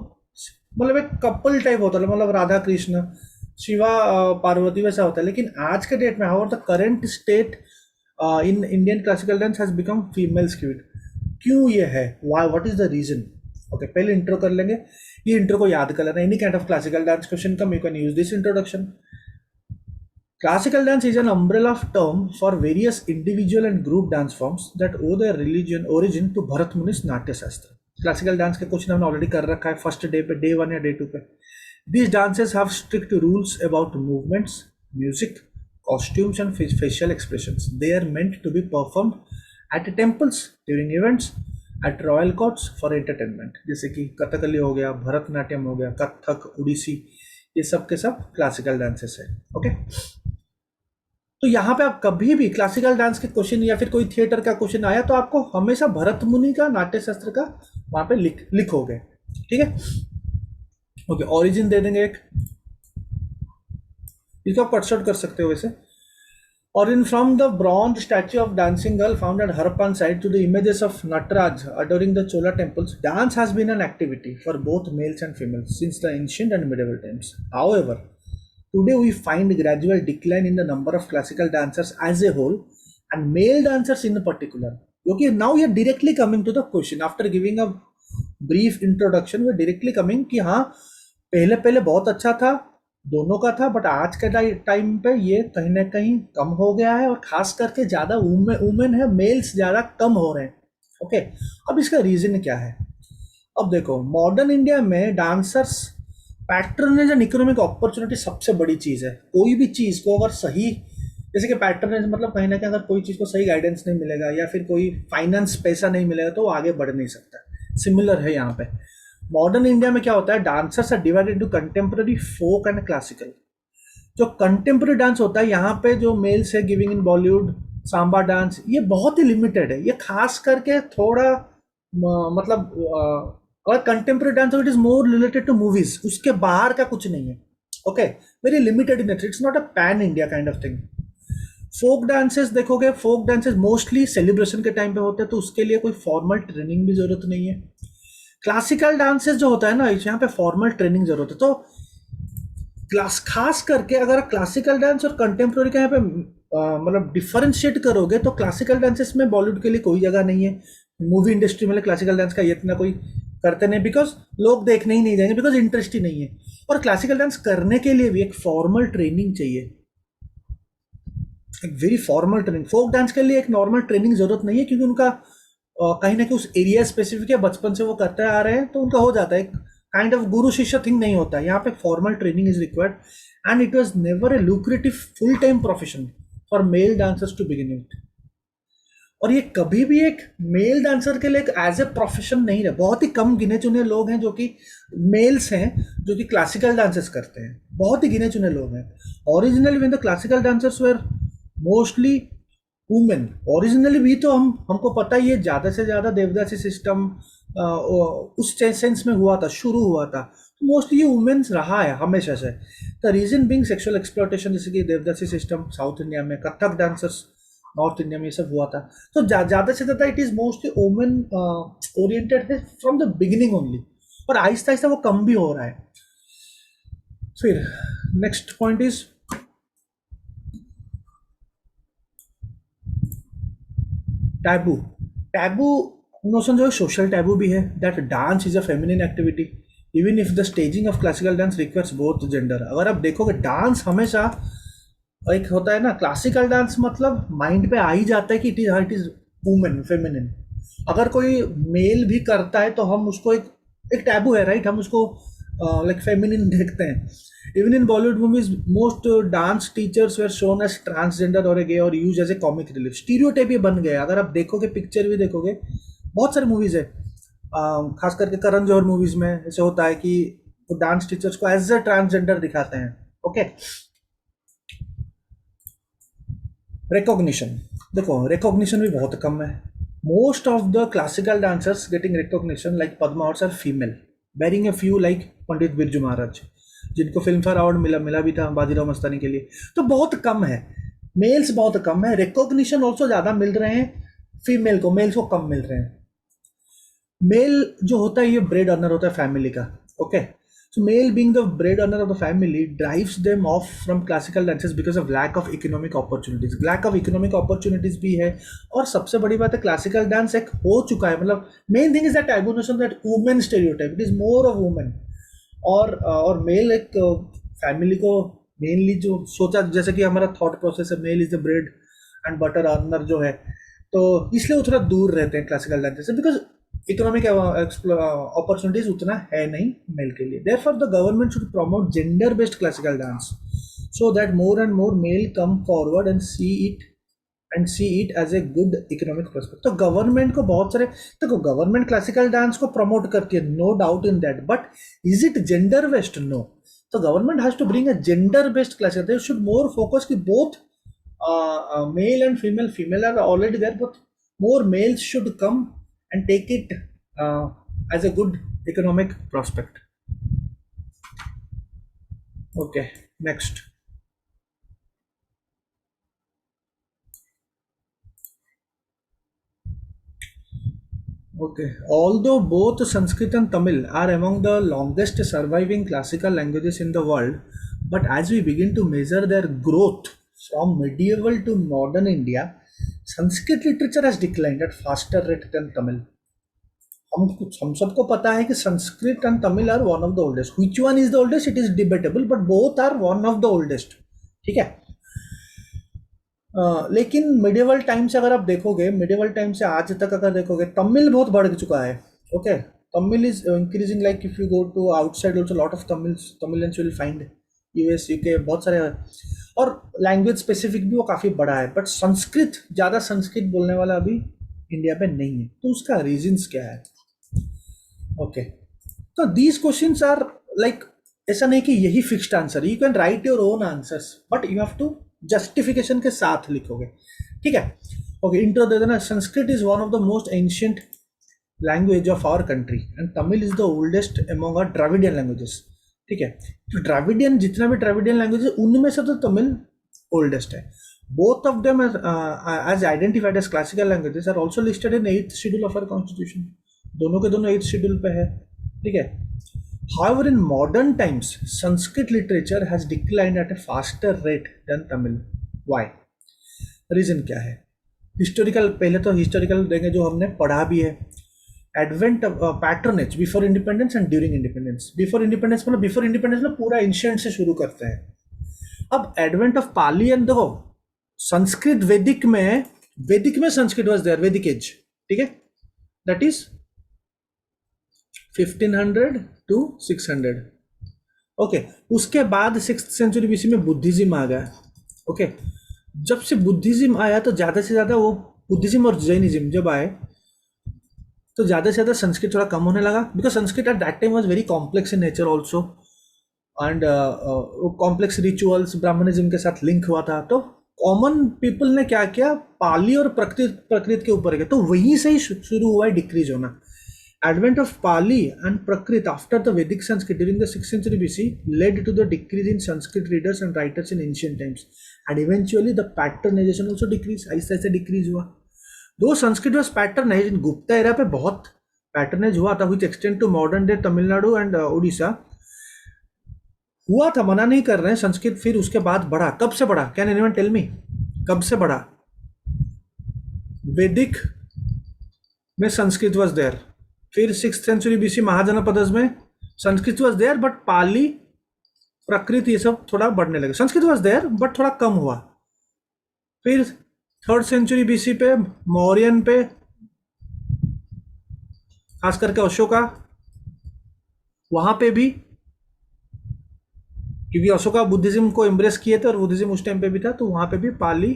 Speaker 1: मतलब एक कपल टाइप होता है, मतलब राधा कृष्ण, शिवा पार्वती, वैसा होता है। लेकिन आज के डेट में how the current state in Indian classical dance has become female skewed. क्यों ये है, why, what is the reason? Okay, पहले इंट्रो कर लेंगे, ये इंट्रो को याद कर लेना। Any kind of classical dance question come, you can use this introduction. Classical dance is an umbrella term for various individual and group dance forms that owe their origin to Bharat Muni's Natya Shastra। Classical dance के क्वेश्चन हमने ऑलरेडी कर रखा है फर्स्ट डे पे, डे 1 या डे 2 पे। These dances have strict rules about movements, music, costumes and facial expressions. They are meant to be performed at temples, during events, at royal courts for entertainment। जैसे कि कथकली हो गया, भरतनाट्यम हो गया, कथक, उड़ीसी, ये सब के सब क्लासिकल डांसेस है। ओके, तो यहाँ पे आप कभी भी क्लासिकल डांस के क्वेश्चन या फिर कोई थिएटर का क्वेश्चन आया तो आपको हमेशा भरत मुनि का नाट्य शास्त्र का वहां पे लिखोगे, ठीक है। ओके, ओरिजिन दे देंगे एक, इसको आप कट शॉर्ट कर सकते हो वैसे। Origin from the bronze statue of dancing girl found at Harappan site to the images of Nataraj adoring the Chola temples, dance has been an activity for both males and females since the ancient and medieval times. However, today we find gradual decline in the number of classical dancers as a whole and male dancers in particular. Okay, now we are directly coming to the question. After giving a brief introduction, we are directly coming कि हाँ पहले पहले बहुत अच्छा था, दोनों का था, बट आज के टाइम पे ये कहीं ना कहीं कम हो गया है और खास करके ज़्यादा वुमेन है, मेल्स ज़्यादा कम हो रहे हैं। ओके, अब इसका रीज़न क्या है? अब देखो, मॉडर्न इंडिया में dancers patronage and economic opportunity सबसे बड़ी चीज़ है। कोई भी चीज़ को अगर सही, जैसे कि पैटर्नेज मतलब कहीं ना कहीं अगर कोई चीज़ को सही गाइडेंस नहीं मिलेगा या फिर कोई फाइनेंस पैसा नहीं मिलेगा तो वो आगे बढ़ नहीं सकता। सिमिलर है यहाँ पे। मॉडर्न इंडिया में क्या होता है, dancers are divided into contemporary, folk and classical. जो कंटेम्प्रेरी डांस होता है यहाँ पे जो मेल्स है giving in Bollywood, samba dance, ये बहुत ही लिमिटेड है। ये खास करके थोड़ा मतलब और contemporary dance it is more related to movies, उसके बाहर का कुछ नहीं है। Okay, very limited in it's not a pan India kind of thing. Folk dances देखोगे, फोक डांसेस मोस्टली सेलिब्रेशन के टाइम पे होते हैं तो उसके लिए कोई फॉर्मल ट्रेनिंग भी जरूरत नहीं है। क्लासिकल डांसेस जो होता है ना, यहाँ पे फॉर्मल ट्रेनिंग जरूरत है। तो खास करके अगर क्लासिकल डांस और कंटेम्प्रेरी का यहाँ पे मतलब डिफरेंशिएट करोगे तो क्लासिकल डांसेस में बॉलीवुड के लिए कोई जगह नहीं है। मूवी इंडस्ट्री में क्लासिकल डांस का इतना कोई करते नहीं, बिकॉज लोग देखने ही नहीं जाएंगे, बिकॉज इंटरेस्ट ही नहीं है। और क्लासिकल डांस करने के लिए भी एक फॉर्मल ट्रेनिंग चाहिए, एक very formal training. Folk dance के लिए एक नॉर्मल ट्रेनिंग जरूरत नहीं है क्योंकि उनका कहीं ना कहीं उस एरिया स्पेसिफिक है, बचपन से वो करते आ रहे हैं तो उनका हो जाता है। एक काइंड ऑफ गुरु शिष्य थिंग नहीं होता है। यहाँ पे formal training is required and it was never a lucrative full time profession for male dancers to begin with. और ये कभी भी एक मेल डांसर के लिए एक एज ए प्रोफेशन नहीं रहा। बहुत ही कम गिने चुने लोग हैं जो कि मेल्स हैं जो कि क्लासिकल डांसेस करते हैं, बहुत ही गिने चुने लोग हैं। Originally when the classical dancers were mostly women, originally भी तो हमको पता ही है, ज़्यादा से ज़्यादा देवदासी सिस्टम उस सेंस में हुआ था, शुरू हुआ था, तो मोस्टली ये वुमेन्स रहा है हमेशा से। The reason being sexual exploitation, जैसे कि देवदासी सिस्टम साउथ इंडिया में, कथक डांसर्स नॉर्थ इंडिया में, ये सब हुआ था। तो ज़्यादा से ज़्यादा it is mostly women oriented है फ्रॉम द बिगिनिंग ओनली, और आहिस्ता आहिस्ता वो कम भी हो रहा है। फिर next point is taboo. Taboo notion जो है सोशल टैबू भी है, that dance is a feminine activity even if the staging of classical dance requires both gender. अगर आप देखोगे डांस हमेशा एक होता है ना, क्लासिकल डांस मतलब माइंड पे आ ही जाता है कि इट इज वुमेन, फेमिनिन। अगर कोई मेल भी करता है तो हम उसको एक टैबू है, राइट, हम उसको लाइक फेमिनिन देखते हैं। Even in Bollywood movies most dance teachers were shown as transgender और गे और use as a comic relief. Stereotype ये बन गया। अगर आप देखोगे, पिक्चर भी देखोगे, बहुत सारी मूवीज है, खास करके करण जौहर मूवीज में ऐसे होता है कि वो डांस टीचर्स को एज ए ट्रांसजेंडर दिखाते हैं। ओके, रिकॉग्निशन देखो, रिकॉग्निशन भी बहुत कम है। Most of the classical dancers getting recognition like Padma arts are female, barring a few like Pandit Birju Maharaj, जिनको फिल्म फेयर अवार्ड मिला भी था बाजीराव मस्तानी के लिए। तो बहुत कम है, मेल्स बहुत कम है। रिकॉग्निशन ऑल्सो ज़्यादा मिल रहे हैं फीमेल को, मेल्स को कम मिल रहे हैं। मेल जो होता है ये ब्रेड अर्नर होता है फैमिली का। Okay, so male being the bread earner of the family drives them off from classical dances because of lack of economic opportunities. Lack of economic opportunities भी है, और सबसे बड़ी बात है क्लासिकल डांस एक हो चुका है, मतलब main thing is that taboo notion, that women stereotype, it is more of women. और मेल एक फैमिली को मेनली जो सोचा, जैसे कि हमारा थॉट प्रोसेस है male is the bread and butter earner जो है, तो इसलिए वो थोड़ा दूर रहते हैं क्लासिकल डांस से, बिकॉज इकोनॉमिक अपॉर्चुनिटीज उतना है नहीं मेल के लिए। Therefore the government should promote gender based classical dance so that more and more male come forward and see it as a good economic prospect. तो गवर्नमेंट को बहुत सारे, देखो गवर्नमेंट क्लासिकल डांस को प्रमोट करती है, no doubt in that, but is it gender based? No. तो government has to bring a gender based classical, they should more focus कि both male and female are already there, but more males should come and take it as a good economic prospect. Okay, next. Okay, although both Sanskrit and Tamil are among the longest surviving classical languages in the world, but as we begin to measure their growth from medieval to modern India, Sanskrit literature has declined at faster rate than Tamil. हम सबको पता है कि Sanskrit and Tamil are one of the oldest. Which one is the oldest it is debatable, but both are one of the oldest. ठीक है. लेकिन मिडिवल टाइम से अगर आप देखोगे, मिडिवल टाइम से आज तक अगर देखोगे, तमिल बहुत बढ़ चुका है. Okay, Tamil is increasing. Like if you go to outside also lot of Tamilians will find US UK बहुत सारे. और लैंग्वेज स्पेसिफिक भी वो काफ़ी बड़ा है, बट संस्कृत ज़्यादा संस्कृत बोलने वाला अभी इंडिया में नहीं है. तो उसका रीजंस क्या है? ओके, तो दीज क्वेश्चंस आर लाइक, ऐसा नहीं कि यही fixed answer. You can write your own answers, but you have to justification के साथ लिखोगे. ठीक है. ओके, इंट्रो दे देना. Sanskrit is one of the most ancient language of our country and Tamil is the oldest among our Dravidian languages. ठीक है. तो द्रविडियन, जितना भी द्रविडियन लैंग्वेज है उनमें से तो तमिल ओल्डेस्ट है. Both of them as identified as classical languages are also listed in 8th schedule of our constitution. दोनों के दोनों 8th शेड्यूल पे है. ठीक है. However, in modern times, Sanskrit literature has declined at a faster rate than Tamil. Why? Reason क्या है? हिस्टोरिकल, पहले तो हिस्टोरिकल देंगे जो हमने पढ़ा भी है. Advent patronage before independence and during independence. Before independence मतलब बिफोर इंडिपेंडेंस में पूरा एंशिएंट से शुरू करते हैं. अब एडवेंट ऑफ पाली एंड देखो, संस्कृत वैदिक में संस्कृत वाज देयर, वैदिक एज. ठीक है. That is 1500 to 600. ओके, उसके बाद 6th सेंचुरी बीसी में बुद्धिज्म आ गया. ओके, जब से बुद्धिज्म आया तो ज़्यादा से ज़्यादा वो बुद्धिज्म और जैनिज्म जब आए तो ज़्यादा से ज़्यादा संस्कृत थोड़ा कम होने लगा. Because Sanskrit at that time was very complex in nature also, and complex rituals Brahmanism के साथ लिंक हुआ था. तो कॉमन पीपल ने क्या किया, पाली और प्रकृत के ऊपर गया. तो वहीं से ही शुरू हुआ है डिक्रीज होना. Advent of Pali and Prakrit after the Vedic Sanskrit during the 6th century BC led to the decrease in Sanskrit readers and writers in ancient times, and eventually the patternization also decreased. ऐसे ऐसे decrease हुआ. Though Sanskrit was patternized in Gupta era पे बहुत पैटर्नेज हुआ था, which extend to modern day Tamil Nadu and Orissa हुआ था. मना नहीं कर रहे हैं. संस्कृत फिर उसके बाद बढ़ा. कब से बढ़ा? Can anyone tell me? कब से बढ़ा? वैदिक में संस्कृत was there. फिर 6th सेंचुरी बीसी महाजनपदस में संस्कृत वॉज देयर, बट पाली प्रकृत ये सब थोड़ा बढ़ने लगे. संस्कृत वॉज देयर बट थोड़ा कम हुआ. फिर 3rd सेंचुरी बीसी पे मौर्यन पे, खास करके अशोका, वहां पे भी, क्योंकि अशोका बुद्धिज्म को एम्ब्रेस किए थे और बुद्धिज्म उस टाइम पे भी था, तो वहां पे भी पाली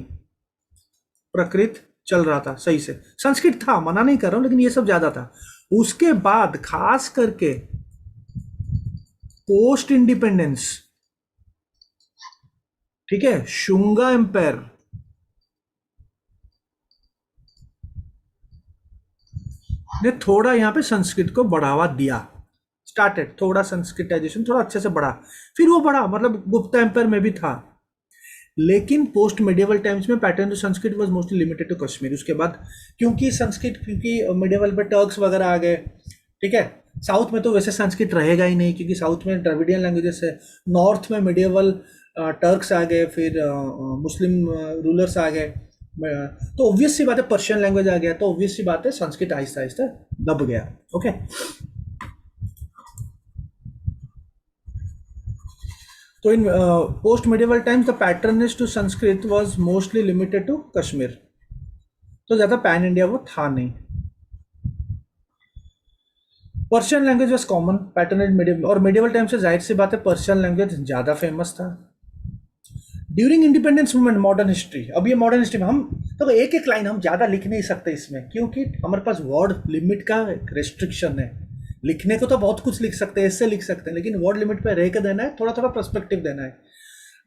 Speaker 1: प्रकृत चल रहा था सही से. संस्कृत था, मना नहीं कर रहा हूं, लेकिन ये सब ज्यादा था. उसके बाद खास करके पोस्ट इंडिपेंडेंस, ठीक है, शुंगा एम्पायर ने थोड़ा यहां पे संस्कृत को बढ़ावा दिया. स्टार्टेड थोड़ा संस्कृताइजेशन, थोड़ा अच्छे से बढ़ा. फिर वो बढ़ा, मतलब गुप्ता एम्पायर में भी था. लेकिन पोस्ट मेडिवल टाइम्स में pattern to Sanskrit was mostly limited to Kashmir. उसके बाद क्योंकि संस्कृत, क्योंकि मेडिवल पे टर्क्स वगैरह आ गए. ठीक है. साउथ में तो वैसे संस्कृत रहेगा ही नहीं, क्योंकि साउथ में द्रविडियन लैंग्वेजेस है. नॉर्थ में मेडिवल टर्क्स आ गए, फिर मुस्लिम रूलर्स आ गए, तो ऑब्वियस सी बात है पर्शियन लैंग्वेज आ गया. तो ऑब्वियस सी बात है संस्कृत आहिस्ता आहिस्ता दब गया. ओके. तो in post medieval times the patronage to Sanskrit was mostly limited to Kashmir. तो ज़्यादा पैन इंडिया वो था नहीं. Persian language was common patronage medieval, और मेडिवल टाइम से जाहिर सी बात है पर्शियन लैंग्वेज ज़्यादा फेमस था. During independence movement, modern history. अब ये मॉडर्न हिस्ट्री में हम तो एक एक लाइन हम ज़्यादा लिख नहीं सकते इसमें, क्योंकि हमारे पास वर्ड लिमिट का रेस्ट्रिक्शन है. लिखने को तो बहुत कुछ लिख सकते हैं, इससे लिख सकते हैं, लेकिन वर्ड लिमिट पे रह के देना है, थोड़ा थोड़ा पर्सपेक्टिव देना है.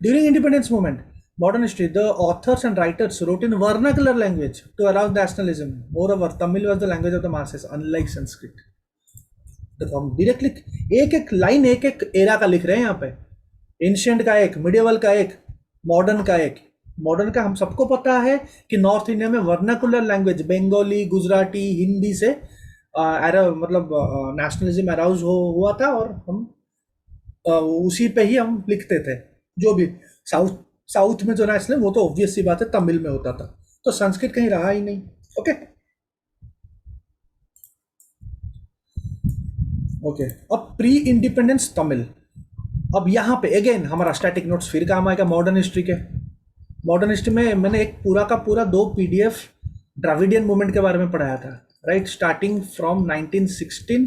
Speaker 1: During independence movement Modern history, the authors and writers wrote in vernacular language to arouse nationalism. Moreover, Tamil was the language of the masses, unlike Sanskrit. देखो हम डायरेक्टली एक एक लाइन एक एक एरा का लिख रहे हैं यहाँ पे, एंशियंट का एक, मिडिवल का एक, मॉडर्न का एक। मॉडर्न का हम सबको पता है कि नॉर्थ इंडिया में वर्नाकुलर लैंग्वेज बंगाली, गुजराती, हिंदी से मतलब नेशनलिज्म अराउज हुआ था, और हम उसी पे ही हम लिखते थे। जो भी साउथ साउथ में जो नेशनल, वो तो ऑब्वियस सी बात है तमिल में होता था, तो संस्कृत कहीं रहा ही नहीं। ओके ओके, अब प्री इंडिपेंडेंस तमिल। अब यहाँ पे अगेन हमारा स्टैटिक नोट्स फिर काम आएगा मॉडर्न हिस्ट्री के। मॉडर्न हिस्ट्री में मैंने एक पूरा का पूरा 2 पीडीएफ द्रविडियन मूवमेंट के बारे में पढ़ाया था, right, starting from 1916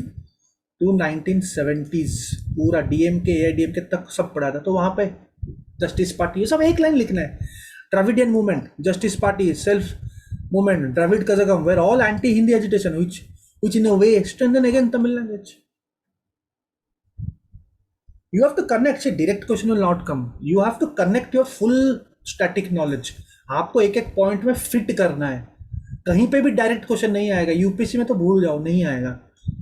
Speaker 1: to 1970s, पूरा डीएमके एआईडीएमके तक सब पढ़ा था। तो वहाँ पे जस्टिस पार्टी, ये सब एक लाइन लिखना है। Dravidian movement, justice party, self movement, Dravida Kazhagam, were all anti Hindi agitation which in a way strengthen again Tamil language. You have to connect, say direct question will not come. You have to connect your full static knowledge. आपको एक एक पॉइंट में फिट करना है, कहीं पे भी डायरेक्ट क्वेश्चन नहीं आएगा। यूपीएससी में तो भूल जाओ, नहीं आएगा।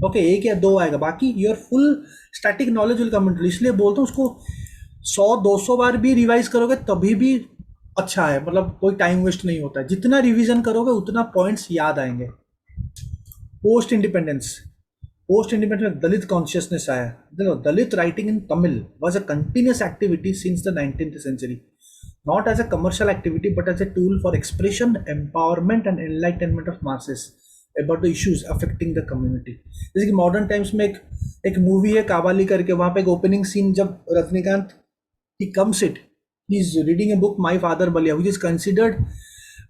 Speaker 1: ओके, एक या दो आएगा, बाकी your full static knowledge will come into. इसलिए बोलता हूँ उसको 100-200 बार भी रिवाइज करोगे तभी भी अच्छा है, मतलब कोई टाइम वेस्ट नहीं होता है। जितना रिवीजन करोगे उतना पॉइंट्स याद आएंगे। पोस्ट इंडिपेंडेंस, पोस्ट इंडिपेंडेंस में दलित कॉन्शियसनेस आया। देखो, Dalit writing in Tamil was a continuous activity since the 19th century, not as a commercial activity but as a tool for expression, empowerment and enlightenment of masses about the issues affecting the community. जैसे कि मॉडर्न टाइम्स में एक मूवी है काबाली करके, वहाँ पे एक ओपनिंग सीन जब Rajinikanth he comes it, he is reading a book My Father Balia, which is considered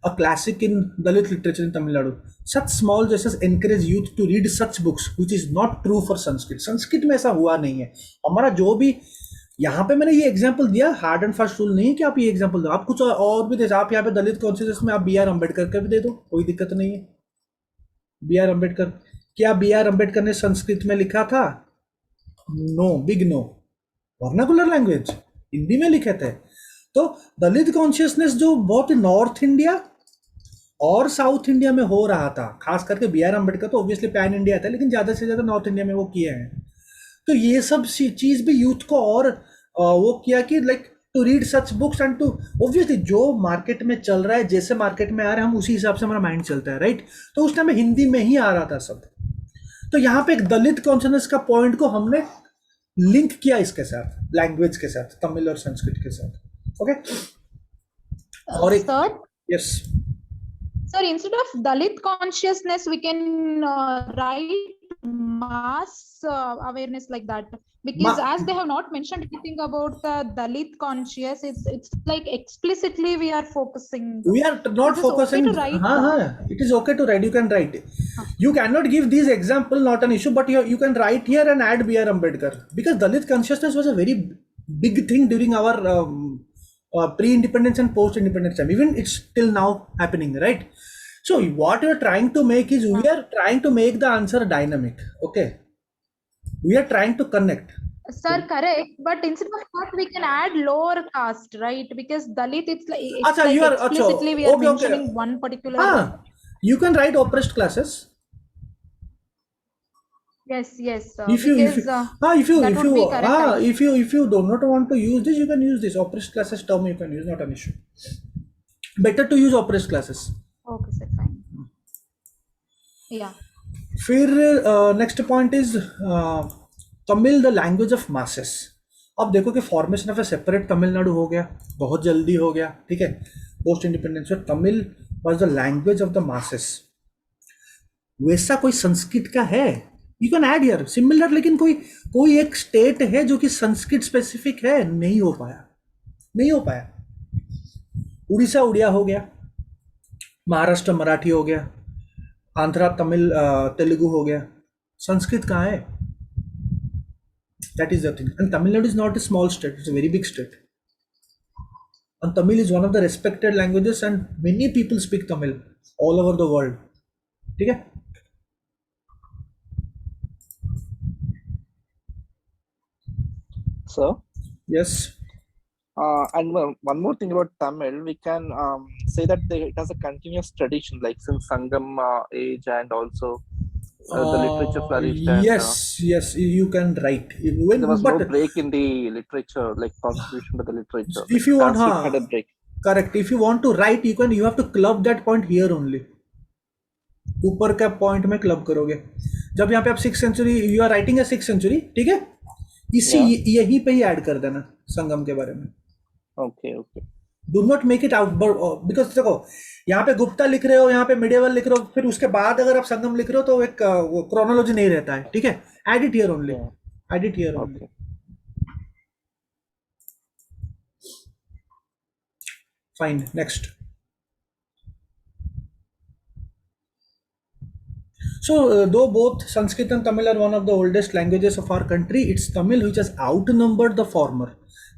Speaker 1: a classic in Dalit literature in Tamil Nadu. Such small gestures encourage youth to read such books, which is not true for Sanskrit. Sanskrit में ऐसा हुआ नहीं है। हमारा जो भी यहाँ पे मैंने ये एग्जांपल दिया, हार्ड एंड फास्ट रूल नहीं है कि आप ये एग्जांपल दो, आप कुछ और भी दे। आप यहाँ पे दलित कॉन्शियसनेस में आप बी आर अम्बेडकर का भी दे दो, कोई दिक्कत नहीं है। बी आर अम्बेडकर, क्या बी आर अम्बेडकर ने संस्कृत में लिखा था? No, big no. Vernacular language, Hindi में लिखे थे। तो दलित कॉन्शियसनेस जो बहुत नॉर्थ इंडिया और साउथ इंडिया में हो रहा था, खास करके बी आर अम्बेडकर तो ऑब्वियसली पैन इंडिया था, लेकिन ज़्यादा से ज़्यादा नॉर्थ इंडिया में वो किए हैं। तो ये सब चीज़ भी यूथ को और वो किया कि like to read such books and to, obviously जो मार्केट में चल रहा है, जैसे मार्केट में आ रहे हैं हम उसी हिसाब से हमारा माइंड चलता है, राइट। तो उस टाइम में हिंदी में ही आ रहा था सब। तो यहाँ पे एक दलित कॉन्शियसनेस का पॉइंट को हमने लिंक किया इसके साथ, लैंग्वेज के साथ, तमिल और संस्कृत के साथ। ओके, और एक
Speaker 2: Sir,
Speaker 1: yes
Speaker 2: sir, instead of Dalit consciousness, we can write mass awareness like that. Because as they have not mentioned anything about the Dalit conscious, it's like explicitly we are focusing.
Speaker 1: we are not
Speaker 2: Is this
Speaker 1: focusing.
Speaker 2: okay to write?
Speaker 1: It is okay to write, you can write. You cannot give these example, not an issue, but you can write here and add B.R. Ambedkar, because Dalit consciousness was a very big thing during our pre-independence and post-independence time. Even it's still now happening, right? So what we are trying to make is, we are trying to make the answer dynamic. Okay, we are trying to connect.
Speaker 2: Sir, correct. But instead of that, we can add lower caste, right? Because Dalit, it's like
Speaker 1: Acha, you are
Speaker 2: explicitly we are
Speaker 1: okay,
Speaker 2: mentioning one particular.
Speaker 1: You can write oppressed classes.
Speaker 2: Yes,
Speaker 1: If
Speaker 2: because that would be correct. I think.
Speaker 1: if you do not want to use this, you can use this oppressed classes term. You can use, not an issue. Better to use oppressed classes.
Speaker 2: Okay, sir, fine. Yeah.
Speaker 1: फिर next point is Tamil the language of masses. अब देखो कि formation of A separate Tamil Nadu हो गया, बहुत जल्दी हो गया, ठीक है, पोस्ट इंडिपेंडेंस में। Tamil was the language of the masses. वैसा कोई संस्कृत का है, you can add here similar, लेकिन कोई एक स्टेट है जो कि संस्कृत स्पेसिफिक है, नहीं हो पाया। उड़ीसा उड़िया हो गया, महाराष्ट्र मराठी हो गया, आंध्रा तमिल तेलुगु हो गया, संस्कृत कहाँ है? That is the thing. And Tamil Nadu is not a small state, it's a very big state, and Tamil is one of the respected languages and many people speak Tamil all over the world, ठीक है।
Speaker 3: Sir
Speaker 1: yes,
Speaker 3: And one more thing about Tamil, we can say that it has a continuous tradition, like since Sangam age, and also the literature flourished, and
Speaker 1: Yes, yes, you can write.
Speaker 3: there was no
Speaker 1: But
Speaker 3: break in the literature, like contribution to the literature. Like
Speaker 1: if you want,
Speaker 3: Sanskrit had a break.
Speaker 1: correct. If you want to write, you have to club that point here only. ऊपर का पॉइंट में क्लब करोगे जब यहाँ पे आप 6th century you are writing है 6th सेंचुरी, ठीक है, इसी यहीं पे ही ऐड कर देना संगम के बारे में.
Speaker 3: Okay okay.
Speaker 1: Do not make it out, because देखो यहाँ पे गुप्ता लिख रहे हो, यहाँ पे मिडिएवल लिख रहे हो, फिर उसके बाद अगर आप संगम लिख रहे हो तो एक क्रोनोलॉजी नहीं रहता है, ठीक है. Add it here only, add it here only. Fine, next. So, though both Sanskrit and Tamil are one of the oldest languages of our country, it's Tamil which has outnumbered the former.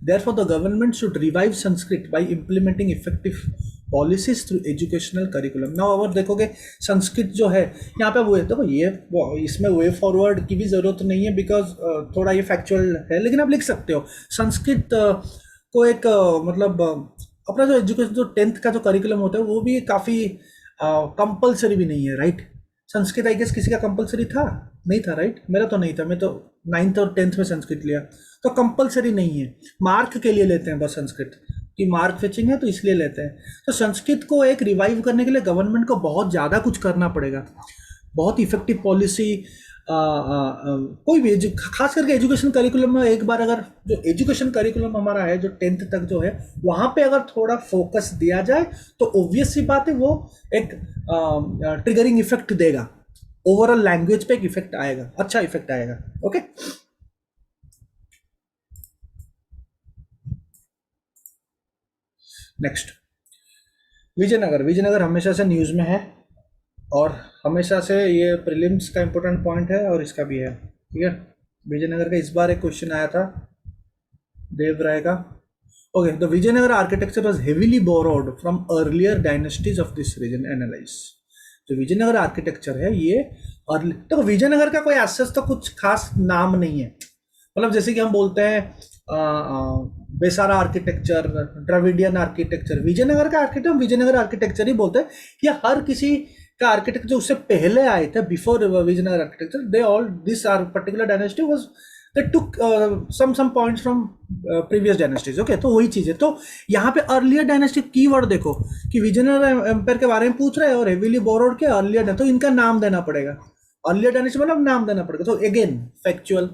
Speaker 1: Therefore, the government should revive Sanskrit by implementing effective policies through educational curriculum. Now, अगर देखोगे संस्कृत जो है यहाँ पे वो है, देखो ये इसमें वे फॉरवर्ड की भी ज़रूरत नहीं है, बिकॉज थोड़ा ये फैक्चुअल है, लेकिन आप लिख सकते हो संस्कृत को एक मतलब अपना जो एजुकेशन जो 10th का जो करिकुलम होता है वो भी काफ़ी कंपलसरी भी नहीं है, राइट. संस्कृत आई गेस किसी का कंपलसरी था नहीं था, राइट. मेरा तो नहीं था, मैं तो 9th और 10th में संस्कृत लिया, तो कंपलसरी नहीं है. मार्क के लिए लेते हैं बस संस्कृत की, मार्क फिचिंग है तो इसलिए लेते हैं. तो संस्कृत को एक रिवाइव करने के लिए गवर्नमेंट को बहुत ज़्यादा कुछ करना पड़ेगा, बहुत इफेक्टिव पॉलिसी. कोई भी खास करके एजुकेशन करिकुलम में एक बार अगर जो एजुकेशन करिकुलम हमारा है जो 10th तक जो है वहाँ पे अगर थोड़ा फोकस दिया जाए तो ऑब्वियस सी बात है वो एक ट्रिगरिंग इफेक्ट देगा, ओवरऑल लैंग्वेज पे एक इफेक्ट आएगा, अच्छा इफेक्ट आएगा. Okay, next. विजयनगर. विजयनगर हमेशा से न्यूज़ में है और हमेशा से ये प्रीलिम्स का इंपॉर्टेंट पॉइंट है और इसका भी है, ठीक है. विजयनगर का इस बार एक क्वेश्चन आया था देव राय का. Okay, the Vijayanagara architecture was heavily borrowed from earlier dynasties of this region. Analyze. जो विजयनगर आर्किटेक्चर है ये तो विजयनगर का कोई एसेस तो कुछ खास नाम नहीं है, मतलब जैसे कि हम बोलते हैं बेसारा आर्किटेक्चर, द्रविडियन आर्किटेक्चर, विजयनगर का आर्किटेक्चर विजयनगर आर्किटेक्चर ही बोलते हैं. या हर किसी का आर्किटेक्चर जो उससे पहले आए थे before Vijayanagara architecture, they all this are particular dynasty was they took some points from previous dynasties. Okay, तो वही चीज़ है. तो यहाँ पे अर्लियर डायनेस्टी कीवर्ड देखो कि विजयनगर एम्पायर के बारे में पूछ रहे हैं और हेवीली बोरोड के अर्लियर, तो इनका नाम देना पड़ेगा. अर्लियर डायनेस्टी मतलब नाम देना पड़ेगा. तो अगेन फैक्चुअल,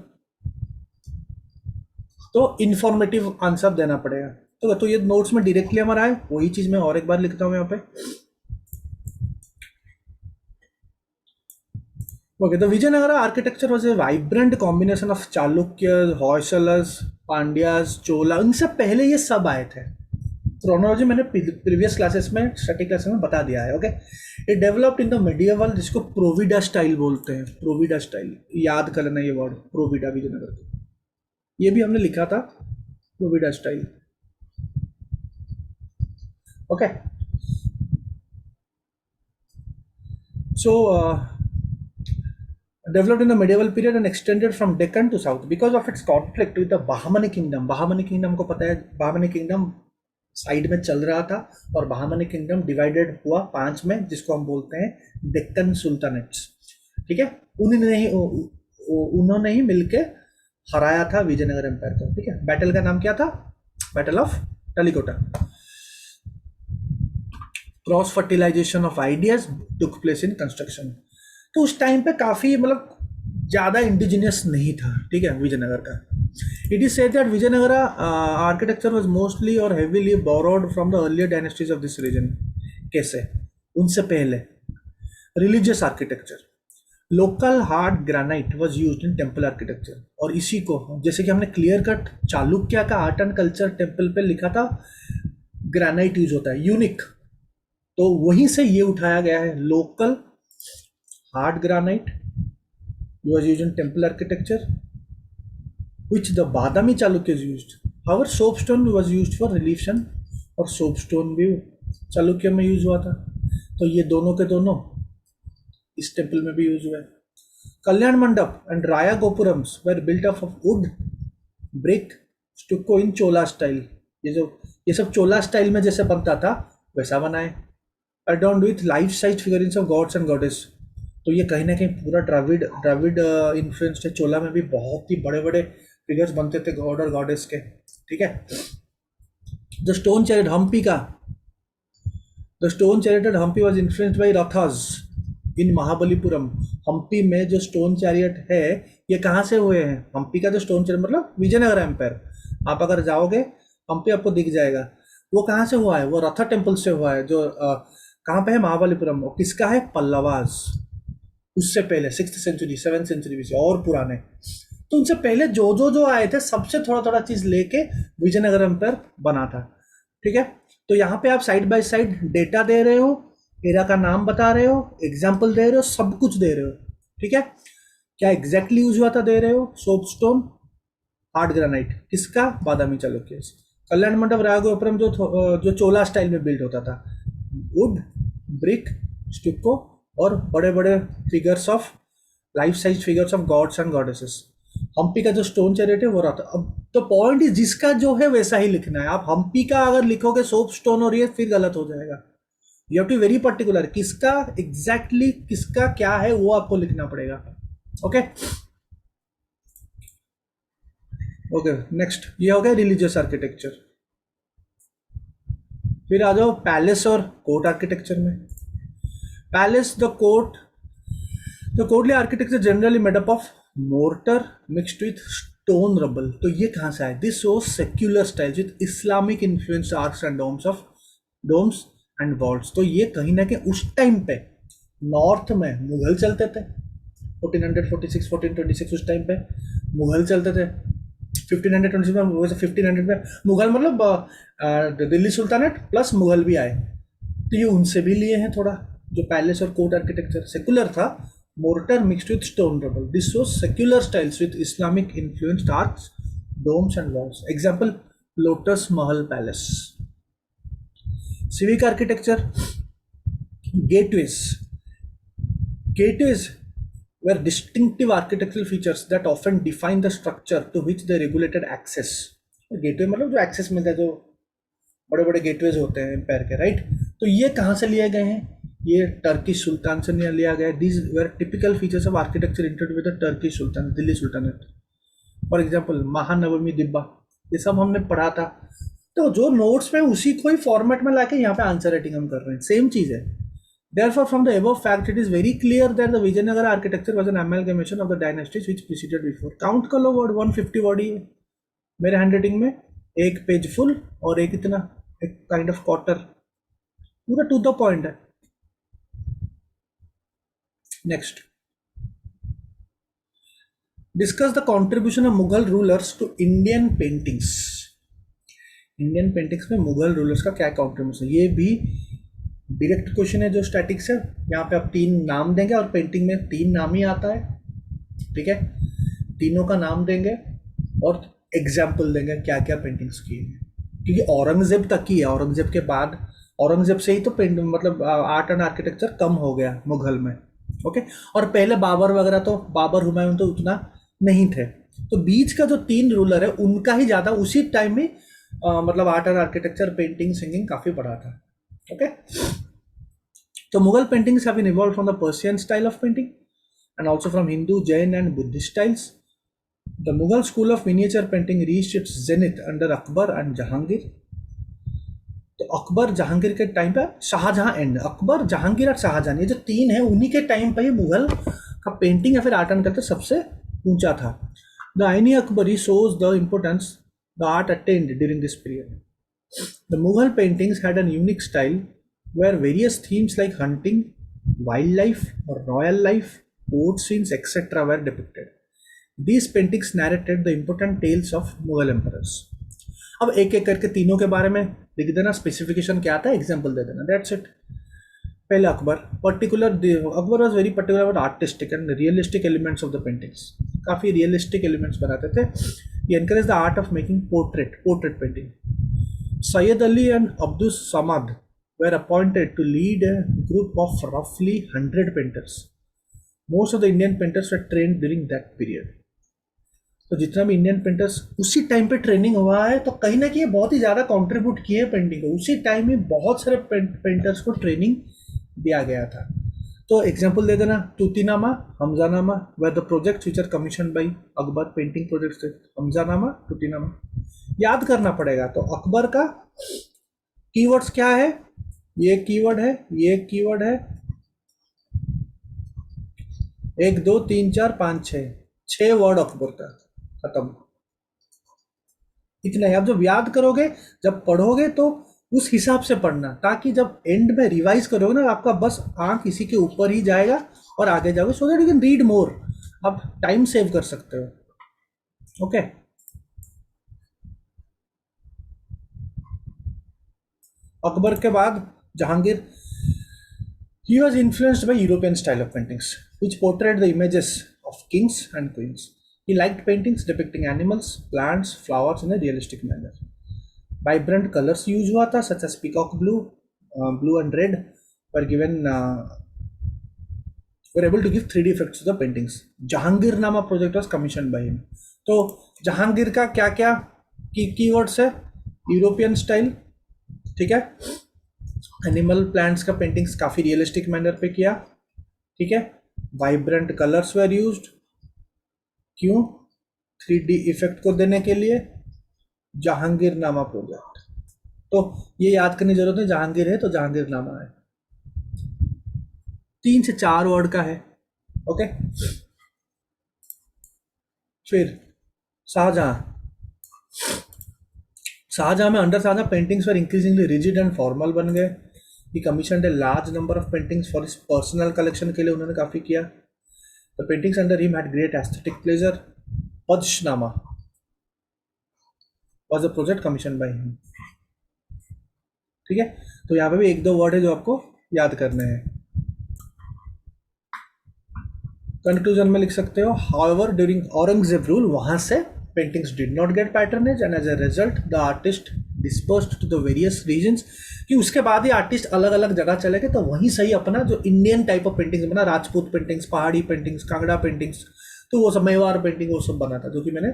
Speaker 1: तो इंफॉर्मेटिव आंसर देना पड़ेगा. तो ये नोट्स में डायरेक्टली हमारा है, वही चीज़ मैं और एक बार लिखता हूँ यहाँ पे. Okay, the Vijayanagara architecture was a vibrant combination of Chalukyas, Hoysalas, Pandyas, Chola. इनसे पहले ये सब आए थे. क्रोनोलॉजी मैंने प्रीवियस क्लासेस में स्टडी क्लासेस में बता दिया है. Okay, it developed in the medieval, जिसको प्रोविडा स्टाइल बोलते हैं. प्रोविडा स्टाइल याद कर लेना ये वर्ड, प्रोविडा विजयनगर. ये भी हमने लिखा था, प्रोविडा style. Okay, so developed in the medieval period and extended from Deccan to south because of its conflict with the Bahmani kingdom. Bahmani kingdom को पता है, Bahmani kingdom साइड में चल रहा था और Bahmani kingdom डिवाइडेड हुआ 5 में, जिसको हम बोलते हैं डेक्कन सुल्तानेट्स. ठीक है, उन्होंने ही मिलके हराया था विजयनगर एम्पायर को. ठीक है, बैटल का नाम क्या था? Battle of Talikota. Cross fertilization of ideas took place in construction. तो उस टाइम पे काफ़ी मतलब ज़्यादा इंडिजिनियस नहीं था. ठीक है, विजयनगर का. It is said that Vijayanagar architecture was mostly और heavily borrowed from the earlier dynasties of this region. कैसे? उनसे पहले religious architecture, local hard granite was used in temple architecture. और इसी को जैसे कि हमने क्लियर कट चालुक्य का आर्ट एंड कल्चर टेम्पल पे लिखा था, ग्रेनाइट यूज होता है, यूनिक. तो वहीं से ये उठाया गया है. Local hard granite was used in temple architecture, which the Badami Chalukyas used. However, soapstone was used for relief, और soapstone भी चालुक्य में यूज हुआ था. तो ये दोनों के दोनों इस टेम्पल में भी यूज हुआ है. कल्याण मंडप and Raya gopurams were built up of wood, brick, stucco in Chola style. ये सब चोला स्टाइल में जैसे बनता था वैसा बनाए। Adorned with life size figurines of gods and goddess. तो ये कहीं ना कहीं पूरा द्रविड इन्फ्लुएंस्ड है। चोला में भी बहुत ही बड़े बड़े फिगर्स बनते थे गॉड और गॉडेस के, ठीक है। द स्टोन चैरियट हम्पी का, the stone chariot at Hampi was influenced by rathas in Mahabalipuram. Hampi में जो स्टोन चैरियट है ये कहाँ से हुए हैं? हम्पी का जो स्टोन चैरियट मतलब विजयनगर एम्पायर, आप अगर जाओगे हम्पी आपको दिख जाएगा। वो कहाँ से हुआ है? वो रथा टेम्पल से हुआ है, जो कहाँ पे है? महाबलीपुरम। वो किसका है? पल्लवास। उससे पहले 6th सेंचुरी 7th सेंचुरी से और पुराने। तो उनसे पहले जो आए थे सबसे थोड़ा थोड़ा चीज लेके विजयनगर एम्पायर बना था, ठीक है। तो यहाँ पे आप साइड बाय साइड डेटा दे रहे हो, एरा का नाम बता रहे हो, एग्जाम्पल दे रहे हो, सब कुछ दे रहे हो, ठीक है। क्या एग्जैक्टली यूज हुआ था दे रहे हो। सोपस्टोन, हार्ड ग्रेनाइट, किसका? बादामी चालुक्य। कल्याण मंडप रायगोपुरम जो चोला स्टाइल में बिल्ड होता था, वुड, ब्रिक, स्टुको और बड़े बड़े figures of life size figures of gods and goddesses. Hampi का जो स्टोन चैरियट है वो रहता। अब तो पॉइंट इज जिसका जो है वैसा ही लिखना है। आप हम्पी का अगर लिखोगे सोप स्टोन और ये फिर गलत हो जाएगा। You have to very particular, किसका एग्जैक्टली किसका क्या है वो आपको लिखना पड़ेगा। ओके ओके नेक्स्ट ये हो गया रिलीजियस आर्किटेक्चर। फिर आ जाओ पैलेस और कोर्ट आर्किटेक्चर में। Palace, the courtly architecture generally made up of mortar mixed with stone rubble. तो ये कहाँ से आया? This was secular style with Islamic influence arches and domes and walls. तो ये कहीं ना कहीं उस टाइम पे नॉर्थ में मुगल चलते थे। 1446 1426 उस टाइम पे मुगल चलते थे। 1526 में, वैसे 1500 में मुगल मतलब दिल्ली सुल्तानेट प्लस मुगल भी आए, तो ये उनसे भी लिए हैं थोड़ा। जो पैलेस और कोर्ट आर्किटेक्चर सेकुलर था, mortar mixed with stone rubble. This was secular styles with Islamic influenced arches, domes and walls. Example lotus Mahal palace. Civic architecture, Gateways were distinctive architectural features that often define the structure to which they regulated access. Gateway मतलब जो एक्सेस मिलता है, जो बड़े बड़े गेटवेज होते हैं एम्पायर के, राइट। तो ये कहाँ से लिए गए हैं? ये टर्किश सुल्तान से लिया गया है। These were typical features of architecture introduced with the Turkish sultan, Delhi sultanate. For example Mahanavami Dibba, ये सब हमने पढ़ा था। तो जो नोट्स में उसी को ही फॉर्मेट में लाके यहाँ पे आंसर राइटिंग हम कर रहे हैं, सेम चीज़ है। Therefore, from the above fact, it is very clear that the Vijayanagara architecture was an amalgamation of the dynasties which preceded before. Count कर लो वर्ड, 150 वर्ड ही है मेरे हैंडराइटिंग में। एक पेज फुल और एक इतना, एक काइंड ऑफ क्वार्टर, पूरा टू द पॉइंट है। Next, discuss the contribution of Mughal rulers to Indian paintings. Indian paintings में मुगल रूलर्स का क्या कॉन्ट्रीब्यूशन? ये भी डायरेक्ट क्वेश्चन है जो स्टैटिक्स है। यहाँ पे आप 3 नाम देंगे और पेंटिंग में 3 नाम ही आता है, ठीक है। तीनों का नाम देंगे और एग्जाम्पल देंगे क्या क्या पेंटिंग्स की है, क्योंकि औरंगजेब तक ही है। औरंगजेब के बाद, औरंगजेब से ही तो मतलब आर्ट एंड आर्किटेक्चर कम हो गया मुगल में, ओके। और पहले बाबर वगैरह, तो बाबर हुमायूं तो उतना नहीं थे। तो बीच का जो 3 रूलर है उनका ही ज़्यादा उसी टाइम में मतलब art and architecture, painting, singing काफ़ी बड़ा था, okay. So Mughal paintings have been evolved from the Persian style of painting and also from Hindu, Jain and Buddhist styles. The Mughal school of miniature painting reached its zenith under Akbar and Jahangir. तो अकबर जहांगीर के टाइम पे, शाहजहां एंड, अकबर, जहांगीर और शाहजहां, ये जो 3 है उन्हीं के टाइम पे ही मुगल का पेंटिंग या फिर आर्ट एंड कल्चर सबसे ऊंचा था। The Aini Akbari shows the importance the art attained during this period. The Mughal paintings had a unique style where various themes like hunting, wildlife or royal life, court scenes, etc. were depicted. These paintings narrated the important tales of Mughal emperors. अब एक एक करके तीनों के बारे में लिख देना, स्पेसिफिकेशन क्या आता है, एग्जाम्पल दे देना, दैट्स इट। पहले Akbar was very particular about artistic and realistic elements of the paintings. काफ़ी रियलिस्टिक एलिमेंट्स बनाते थे। ये encourage the art of making portrait painting. Sayyid Ali and Abdul Samad were appointed to lead a group of roughly 100 painters. Most of the Indian painters were trained during that period. तो जितना भी इंडियन पेंटर्स उसी टाइम पे ट्रेनिंग हुआ है, तो कहीं ना कहीं बहुत ही ज़्यादा कंट्रीब्यूट किए पेंटिंग को। उसी टाइम में बहुत सारे पेंटर्स को ट्रेनिंग दिया गया था। तो एग्जांपल दे देना, Tutinama, Hamzanama were the project which are commission by Akbar, painting project थे हमजानामा, तूतीनामा। याद करना पड़ेगा। तो अकबर का कीवर्ड्स क्या है, ये कीवर्ड है, ये कीवर्ड है, 1 2 3 4 5 6 वर्ड अकबर का, खत्म। इतना ही। आप जब याद करोगे, जब पढ़ोगे तो उस हिसाब से पढ़ना, ताकि जब एंड में रिवाइज करोगे ना, आपका बस आंख इसी के ऊपर ही जाएगा और आगे जाओगे, so that you can read more. आप टाइम सेव कर सकते हो। ओके। अकबर के बाद Jahangir, he was influenced by European style of paintings, which portrayed the images of kings and queens. He liked paintings depicting animals, plants, flowers in a realistic manner. Vibrant colors use हुआ था, such as peacock blue, blue and red were given, were able to give 3D effects to the paintings. Jahangirnama project was commissioned by him. तो जहांगीर का क्या क्या कीवर्ड्स है, यूरोपियन स्टाइल, ठीक है, एनिमल प्लांट्स का पेंटिंग्स काफी रियलिस्टिक मैनर पे किया, ठीक है, वाइब्रेंट कलर्स वेर यूज्ड, क्यों, 3D इफेक्ट को देने के लिए, जहांगीरनामा प्रोजेक्ट। तो ये याद करने की जरूरत है, जहांगीर है तो जहांगीरनामा है, 3 से 4 वर्ड का है। ओके। फिर शाहजहां, शाहजहां में under Shahjahan paintings were increasingly rigid and formal बन गए। He commissioned a large number of paintings for his personal collection के लिए उन्होंने काफी किया। The paintings under him had great aesthetic pleasure. Padshahnama was a project commission by him, ठीक है। तो यहाँ पे भी 1 2 वर्ड है जो आपको याद करने हैं। कंक्लूजन में लिख सकते हो, हाउएवर ड्यूरिंग औरंगजेब रूल, वहां से paintings did not get patronage and as a result the artist dispersed to the various regions। कि उसके बाद ही आर्टिस्ट अलग अलग जगह चले गए, तो वहीं सही अपना जो इंडियन टाइप ऑफ पेंटिंग्स बना, राजपूत पेंटिंग्स, पहाड़ी पेंटिंग्स, कांगड़ा पेंटिंग्स, तो वो सब मेवाड़ पेंटिंग वो सब बना था, जो कि मैंने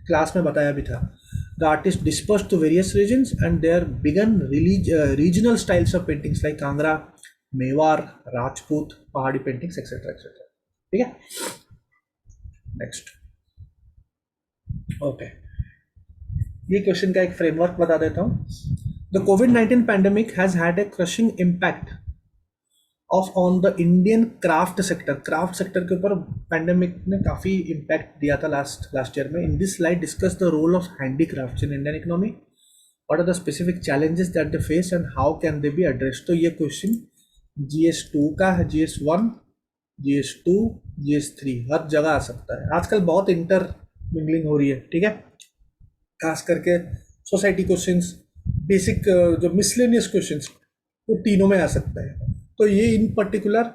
Speaker 1: क्लास में बताया भी था। The artist dispersed to various regions and there began regional styles of paintings like Kangra, Mewar, Rajput, Pahari paintings etcetera etcetera, ठीक है। नेक्स्ट, ओके, ये क्वेश्चन का एक फ्रेमवर्क बता देता हूँ। The covid pandemic has had a crushing impact of on the Indian craft sector. Craft sector के ऊपर पैंडेमिक ने काफी इम्पैक्ट दिया था लास्ट ईयर में। In this slide discuss the role of handicrafts in Indian economy, what are the specific challenges that they face and how can they be addressed. तो ये क्वेश्चन GS2 का है, GS1, GS2, GS3 हर जगह आ सकता है। आजकल बहुत इंटर मिंगलिंग हो रही है, ठीक है, खास करके सोसाइटी क्वेश्चंस, बेसिक जो मिसलेनियस क्वेश्चंस, वो तीनों में आ सकता है। तो ये इन पर्टिकुलर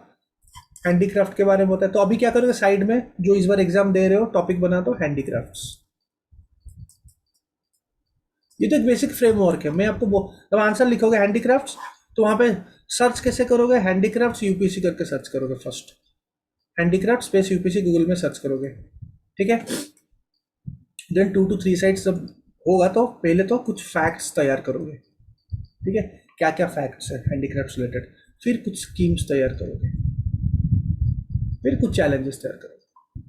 Speaker 1: हैंडीक्राफ्ट के बारे में होता है। तो अभी क्या करोगे, साइड में जो इस बार एग्जाम दे रहे हो टॉपिक बना दो हैंडीक्राफ्ट्स। ये तो एक बेसिक फ्रेमवर्क है। मैं आपको जब आंसर लिखोगे हैंडीक्राफ्ट्स, तो वहां पे सर्च कैसे करोगे, हैंडीक्राफ्ट्स यूपीसी करके सर्च करोगे। First handicraft space UPC Google में सर्च करोगे, ठीक है। देन 2 to 3 साइट्स जब होगा तो पहले तो कुछ फैक्ट्स तैयार करोगे, ठीक है, क्या क्या फैक्ट्स है हैंडीक्राफ्ट्स रिलेटेड, फिर कुछ स्कीम्स तैयार करोगे, फिर कुछ चैलेंजेस तैयार करोगे,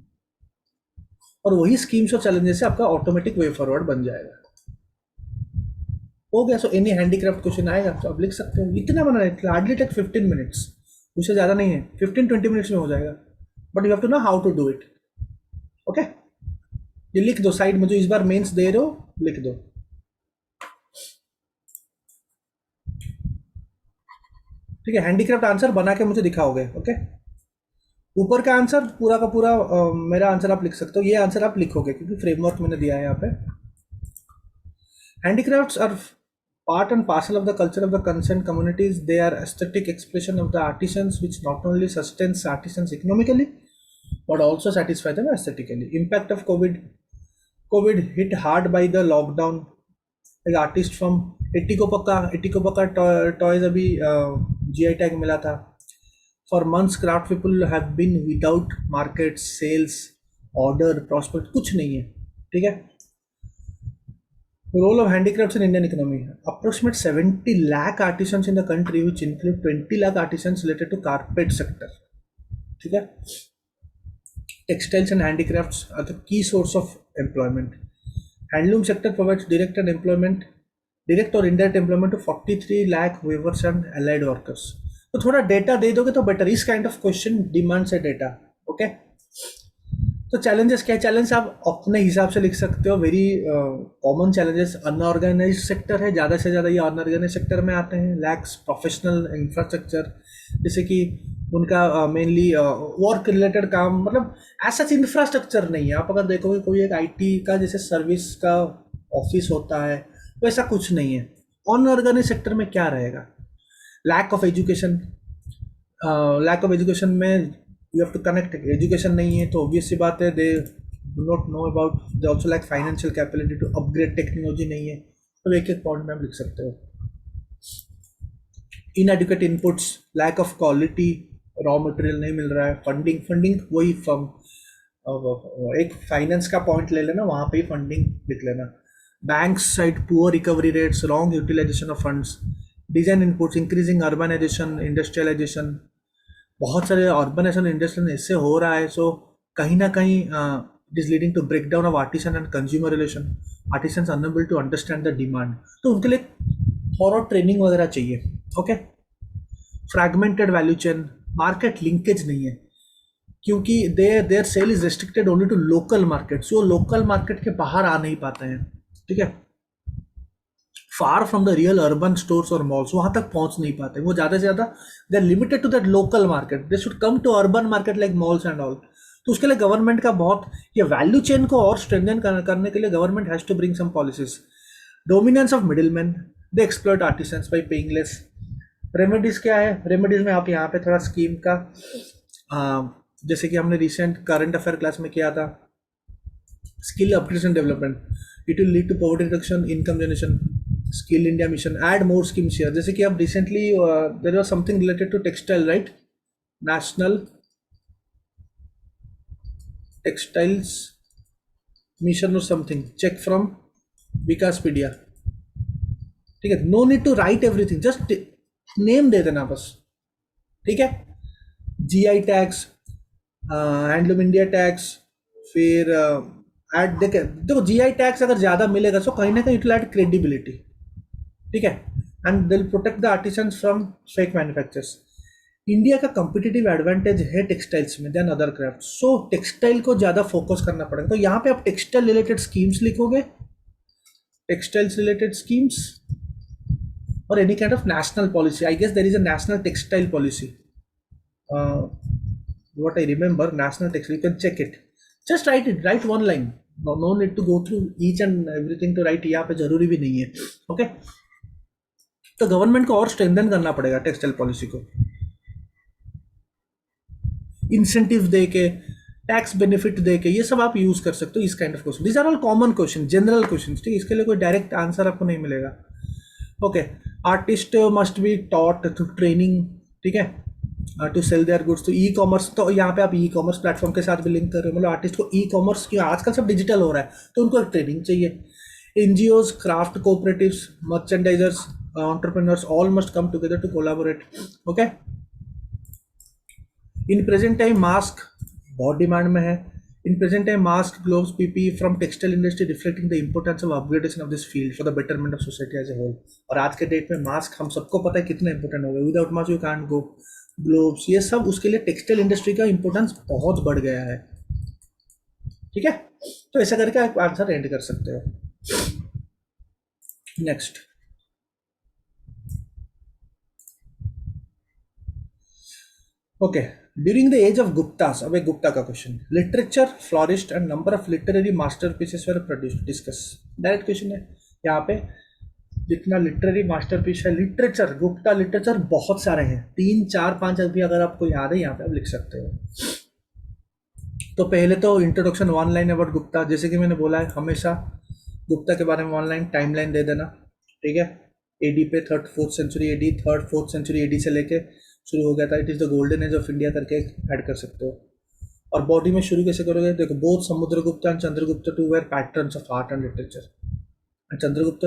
Speaker 1: और वही स्कीम्स और चैलेंजेस से आपका ऑटोमेटिक वे फॉरवर्ड बन जाएगा। हो गया। सो एनी हैंडीक्राफ्ट क्वेश्चन आएगा तो आप लिख सकते हो। इतना बनाना है, हार्डली टेक 15 मिनट्स, उससे ज़्यादा नहीं है, 15-20 मिनट्स में हो जाएगा, but you have to know how to do it. Okay, ये लिख दो साइड में, जो इस बार मेंस दे रहे हो लिख दो, ठीक है। हैंडीक्राफ्ट आंसर बना के मुझे दिखाओगे, ओके। ऊपर का आंसर पूरा का पूरा मेरा आंसर आप लिख सकते हो, ये आंसर आप लिखोगे क्योंकि फ्रेमवर्क मैंने दिया है यहाँ पे। Handicrafts are part and parcel of the culture of the concerned communities. They are aesthetic expression of the artisans, which not only sustains artisans economically but also satisfy them aesthetically. Impact of COVID hit hard by the lockdown. An artist from Etikopaka toys अभी GI tag मिला था। For months craft people have been without markets, sales, order, prospect, कुछ नहीं है। ठीक है. Role of handicrafts in Indian economy. Approximate 70 lakh artisans in the country, which include 20 lakh artisans related to carpet sector. ठीक है. Textiles and handicrafts are the key source of employment. Handloom sector provides direct or indirect employment to 43 lakh weavers and allied workers. तो थोड़ा डेटा दे दोगे तो बेटर. इस काइंड ऑफ क्वेश्चन डिमांड से डेटा. ओके. तो चैलेंजेस क्या है? चैलेंज आप अपने हिसाब से लिख सकते हो. Very common challenges. Unorganized sector है, ज़्यादा से ज़्यादा ये अनऑर्गेनाइज सेक्टर में आते हैं. लैक्स प्रोफेशनल इंफ्रास्ट्रक्चर, जैसे कि उनका मेनली वर्क रिलेटेड काम, मतलब ऐसा इंफ्रास्ट्रक्चर नहीं है. आप अगर देखोगे कोई एक आईटी का जैसे सर्विस का ऑफिस होता है, तो ऐसा कुछ नहीं है. अनऑर्गेनाइज सेक्टर में क्या रहेगा? Lack of education. में you have to connect. Education नहीं है तो ऑब्वियस सी बात है, they do not know about, they also like financial capability to upgrade. Technology नहीं है. तो एक एक पॉइंट में आप लिख सकते हो. Inadequate inputs, lack of quality raw material नहीं मिल रहा है. फंडिंग वही फर्म, एक फाइनेंस का पॉइंट ले लेना, वहाँ पे ही फंडिंग लिख लेना. Banks side poor recovery rates, wrong utilization of funds. Design inputs, increasing urbanization, industrialization. बहुत सारे अर्बनाइजेशन इंडस्ट्रियल ऐसे हो रहा है, सो कहीं ना कहीं it is leading to break down of artisan and consumer relation. Artisan unable to understand the demand. तो उनके लिए थोड़ा ट्रेनिंग वगैरह चाहिए. Okay. Fragmented value chain, market linkage नहीं है, क्योंकि their sale is restricted only to local market. वो लोकल मार्केट के बाहर आ नहीं पाते हैं. ठीक है. Far from the real urban stores और मॉल्स, वहां तक पहुंच नहीं पाते. वो ज़्यादा से ज़्यादा they are limited to that local market. They should come to urban market like malls and all. तो उसके लिए गवर्नमेंट का बहुत, ये वैल्यू चेन को और स्ट्रेंथन करने के लिए government has to bring some policies. Dominance of middleman, they exploit artisans by paying less. Remedies क्या है? रेमेडीज में आप यहाँ पे थोड़ा स्कीम का, जैसे कि हमने रिसेंट करंट अफेयर क्लास में किया था, skill upgradation development. It will lead to poverty reduction, income generation. Skill India mission, add more schemes here. जैसे कि अब recently there was something related to textile, right? National textiles mission और समथिंग. Check from Vikaspedia. ठीक है. No need to write everything, just name दे देना बस. ठीक है. GI tags, handloom India tags, फिर ऐड. देखो जीआई टैक्स अगर ज़्यादा मिलेगा तो कहीं ना कहीं इट विल ऐड क्रेडिबिलिटी. ठीक है. And they will protect the artisans from fake manufacturers. India का कंपिटिटिव एडवांटेज है टेक्सटाइल्स में than other craft. So textile को ज़्यादा फोकस करना पड़ेगा. तो यहाँ पे आप टेक्सटाइल रिलेटेड स्कीम्स लिखोगे, टेक्सटाइल्स रिलेटेड स्कीम्स, और any kind of national policy. I guess there is a national टेक्सटाइल पॉलिसी. what I remember, national textile, you can check it. Just write it, write one line. No need to go through each and everything to write. यहाँ पे जरूरी भी नहीं है. ओके. तो गवर्नमेंट को और स्ट्रेंथन करना पड़ेगा टेक्सटाइल पॉलिसी को. इंसेंटिव दे के, टैक्स बेनिफिट दे के, ये सब आप यूज कर सकते हो. इस kind of question, these are all common question, general question. ठीक है. इसके लिए कोई डायरेक्ट आंसर आपको नहीं मिलेगा. Okay. Artist must be taught through training. ठीक है. To sell their goods to e commerce. तो यहाँ पे आप ई कॉमर्स प्लेटफॉर्म के साथ भी लिंक कर रहे हो. मतलब आर्टिस्ट को ई कॉमर्स की, आजकल सब डिजिटल हो रहा है, तो उनको एक ट्रेनिंग चाहिए. NGOs, craft cooperatives, merchandisers, entrepreneurs, all must come together to collaborate. Okay. In present time mask बहुत डिमांड में है. In present time mask, gloves, PPE from textile industry reflecting the importance of upgradation of this field for the betterment of society as a whole. और आज के डेट में मास्क हम सबको पता है कितना इंपॉर्टेंट हो गया. Without mask you can't go. Gloves, ये सब, उसके लिए टेक्सटाइल इंडस्ट्री का इंपॉर्टेंस बहुत बढ़ गया है. ठीक है. तो ऐसा करके आप आंसर एंड कर सकते हो. Next. Okay. During the age of Guptas, अब एक गुप्ता का question. Literature flourished and number of literary masterpieces were produced. Discuss. Direct question है. यहाँ पे जितना लिटरेरी मास्टरपीस है, लिटरेचर, गुप्ता लिटरेचर बहुत सारे हैं. 3, 4, 5 अभी अगर आपको याद है यहाँ पे आप लिख सकते हो. तो पहले तो इंट्रोडक्शन, 1 लाइन अबाउट गुप्ता. जैसे कि मैंने बोला है, हमेशा गुप्ता के बारे में 1 लाइन टाइम लाइन दे देना. ठीक है. एडी पे 3rd 4th century AD, 3rd 4th century AD से लेके शुरू हो गया था. It is the golden age of India करके ऐड कर सकते हो. और बॉडी में शुरू कैसे करोगे? देखो, both Samudragupta and Chandragupta too were patrons of art and literature. Chandragupta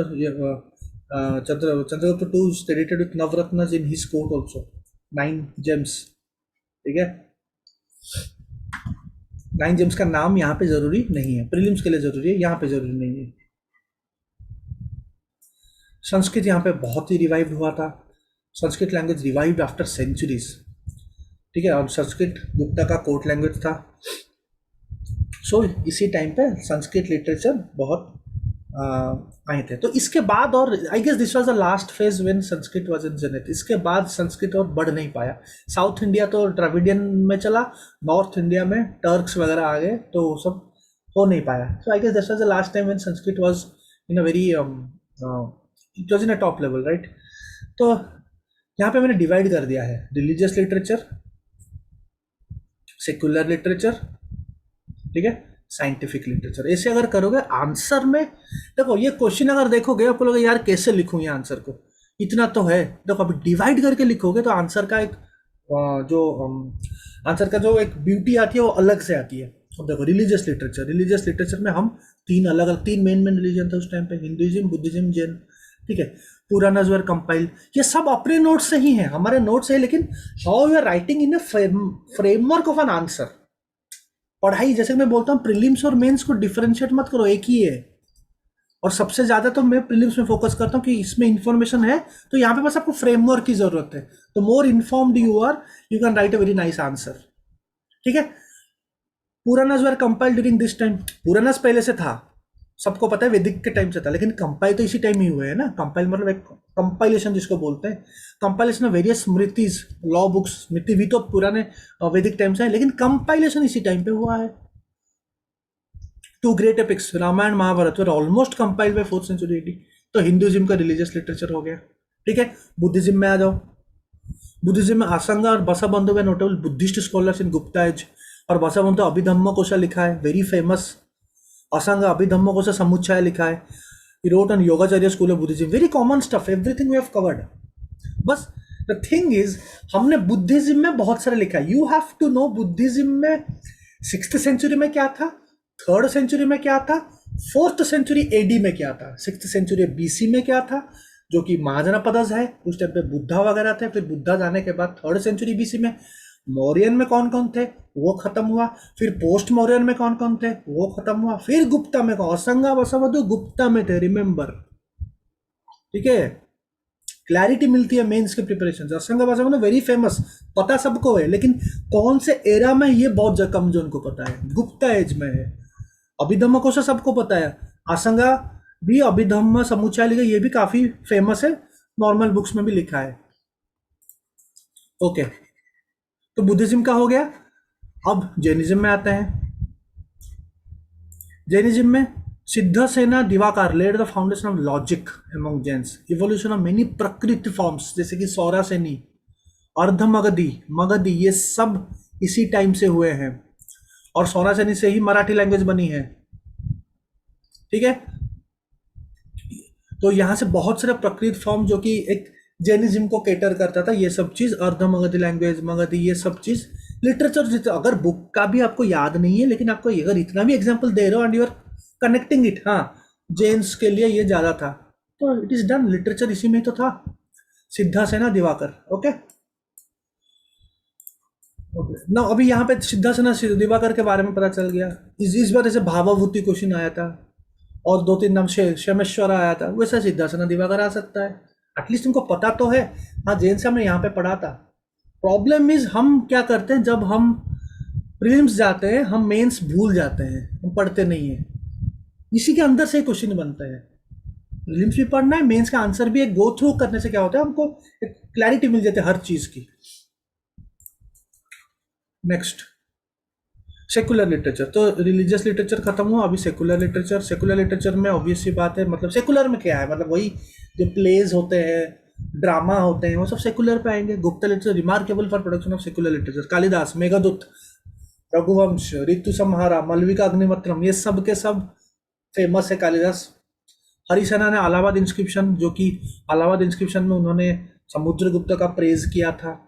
Speaker 1: Chandragupta two is credited with navratna in his court also, 9 gems. ठीक है, 9 जेम्स का नाम यहाँ पे जरूरी नहीं है, प्रीलिम्स के लिए जरूरी है, यहाँ पे जरूरी नहीं है। संस्कृत यहाँ पे बहुत ही रिवाइव हुआ था, Sanskrit language revived after centuries. ठीक है, और संस्कृत गुप्ता का कोर्ट लैंग्वेज था। सो इसी टाइम पे संस्कृत लिटरेचर बहुत आए थे। तो इसके बाद, और I guess this was the last phase when Sanskrit was in zenith. इसके बाद संस्कृत और बढ़ नहीं पाया। साउथ इंडिया तो द्रविडियन में चला, नॉर्थ इंडिया में टर्क्स वगैरह आ गए, तो वो सब हो नहीं पाया। So I guess this was the last time when Sanskrit was in a very it was in a top level, right. तो यहाँ पे मैंने डिवाइड कर दिया है, रिलीजियस लिटरेचर, सेक्युलर लिटरेचर, ठीक है, साइंटिफिक लिटरेचर। ऐसे अगर करोगे आंसर में, देखो ये क्वेश्चन अगर देखोगे आपको लगेगा यार कैसे लिखूं ये आंसर को, इतना तो है। देखो अभी डिवाइड करके लिखोगे तो आंसर का एक आंसर का जो एक ब्यूटी आती है वो अलग से आती है। अब देखो रिलीजियस लिटरेचर में हम तीन मेन रिलीजन थे उस टाइम पे, हिंदुइज्म, बुद्धिज्म, जैन। ठीक है, पुरानाज वर कंपाइल्ड, ये सब अपने नोट्स से ही हैं, हमारे नोट्स है, लेकिन how you are writing in a framework of an answer. पढ़ाई, जैसे मैं बोलता हूँ प्रीलिम्स और मेंस को डिफरेंशिएट मत करो, एक ही है। और सबसे ज्यादा तो मैं प्रीलिम्स में फोकस करता हूँ कि इसमें इंफॉर्मेशन है, तो यहाँ पे बस आपको फ्रेमवर्क की जरूरत है। तो more informed you are, you can write a very nice answer. ठीक है, Puranas were compiled during this time. Puranas पहले से था, सबको पता है, वैदिक के टाइम से था, लेकिन कंपाइल तो इसी टाइम ही हुए है ना। कंपाइल मतलब एक कंपाइलेशन जिसको बोलते हैं, compilation of various Smritis, law books. स्मृति भी तो पुराने वैदिक टाइम से है, लेकिन कंपाइलेशन इसी टाइम पे हुआ है। 2 great epics, Ramayana Mahabharata, were almost compiled by 4th century AD। तो हिंदुइज्म का रिलीजियस लिटरेचर हो गया। ठीक है, बुद्धिज्म में आ जाओ। बुद्धिज्म में आसंगा और Vasubandhu were notable Buddhist scholars in Gupta age. और बसाबंधु अभिधम्म कोशा लिखा है, वेरी फेमस। असंग अभिधम्म कोश समुच्चय लिखा है। He wrote on Yogacharya school of Buddhism, very common stuff, everything we have covered. बस द थिंग इज हमने बुद्धिज्म में बहुत सारे लिखा है। You have to know Buddhism में 6th century में क्या था, 3rd century में क्या था, 4th century AD में क्या था, 6th century BC में क्या था, जो कि महाजनपदस है, उस टाइम पे बुद्धा वगैरह थे। फिर बुद्धा जाने के बाद 3rd century BC में मौर्यन में कौन कौन थे, वो खत्म हुआ। फिर पोस्ट मौर्यन में कौन कौन थे, वो खत्म हुआ। फिर गुप्ता में कौन, असंगा बसवधु गुप्ता में थे, रिमेंबर। ठीक है, क्लैरिटी मिलती है मेंस के प्रिपरेशन। असंगा बसवधु वेरी फेमस, पता सबको है, लेकिन कौन से एरा में ये बहुत कम जो उनको पता है, गुप्ता एज में है। अभिधम्म कोश सबको पता है, असंगा भी अभिधम्म समुच्चय लिखा, ये भी काफी फेमस है, नॉर्मल बुक्स में भी लिखा है। ओके, तो बुद्धिज्म का हो गया। अब जैनिज्म में आते हैं। जैनिज्म में Siddhasena Divakara laid the foundation of logic among Jains, evolution of many Prakrit forms, जैसे कि सौरासेनी, अर्धमगधी, मगधी, ये सब इसी टाइम से हुए हैं। और सौरासेनी से ही मराठी लैंग्वेज बनी है। ठीक है, तो यहां से बहुत सारे प्रकृत फॉर्म जो कि एक जैनिज्म को कैटर करता था, ये सब चीज, अर्ध मगधी लैंग्वेज, मगधी, ये सब चीज लिटरेचर। अगर बुक का भी आपको याद नहीं है, लेकिन आपको अगर इतना भी एग्जांपल दे रहे हो and you are connecting it, हाँ जेन्स के लिए ये ज्यादा था, तो इट इज डन, लिटरेचर इसी में तो था। सिद्धासेना दिवाकर। ओके ना, अभी यहाँ पे सिद्धासेना दिवाकर के बारे में पता चल गया। इस बार ऐसे भावाभूति क्वेश्चन आया था, और 2-3 नाम शेमेश्वर आया था, वैसा सिद्धासेना दिवाकर आ सकता है। एटलीस्ट तुमको पता तो है। हाँ, जैन से हमने यहाँ पे पढ़ा था। प्रॉब्लम इज हम क्या करते हैं, जब हम प्रीलिम्स जाते हैं हम मेंस भूल जाते हैं, हम पढ़ते नहीं है। इसी के अंदर से क्वेश्चन बनते हैं। प्रीलिम्स भी पढ़ना है, मेंस का आंसर भी एक गो थ्रू करने से क्या होता है, हमको एक क्लैरिटी मिल जाती है हर चीज की। Next, secular literature. तो रिलीजियस लिटरेचर खत्म हुआ, अभी सेकुलर लिटरेचर। सेकुलर लिटरेचर में ऑब्वियस सी बात है, मतलब सेकुलर में क्या है, मतलब वही जो प्लेज होते हैं, ड्रामा होते हैं, वो सब सेकुलर पे आएंगे। Gupta literature remarkable for production of secular literature. Kalidas, Meghdoot, Raghuvansh, Ritu Samhara, Malavika Agnimitram, ये सब के सब फेमस है। कालिदास। हरिसेना ने अलाहाबाद इंस्क्रिप्शन, जो कि अलाहाबाद इंस्क्रिप्शन में उन्होंने समुद्रगुप्त का प्रेज किया था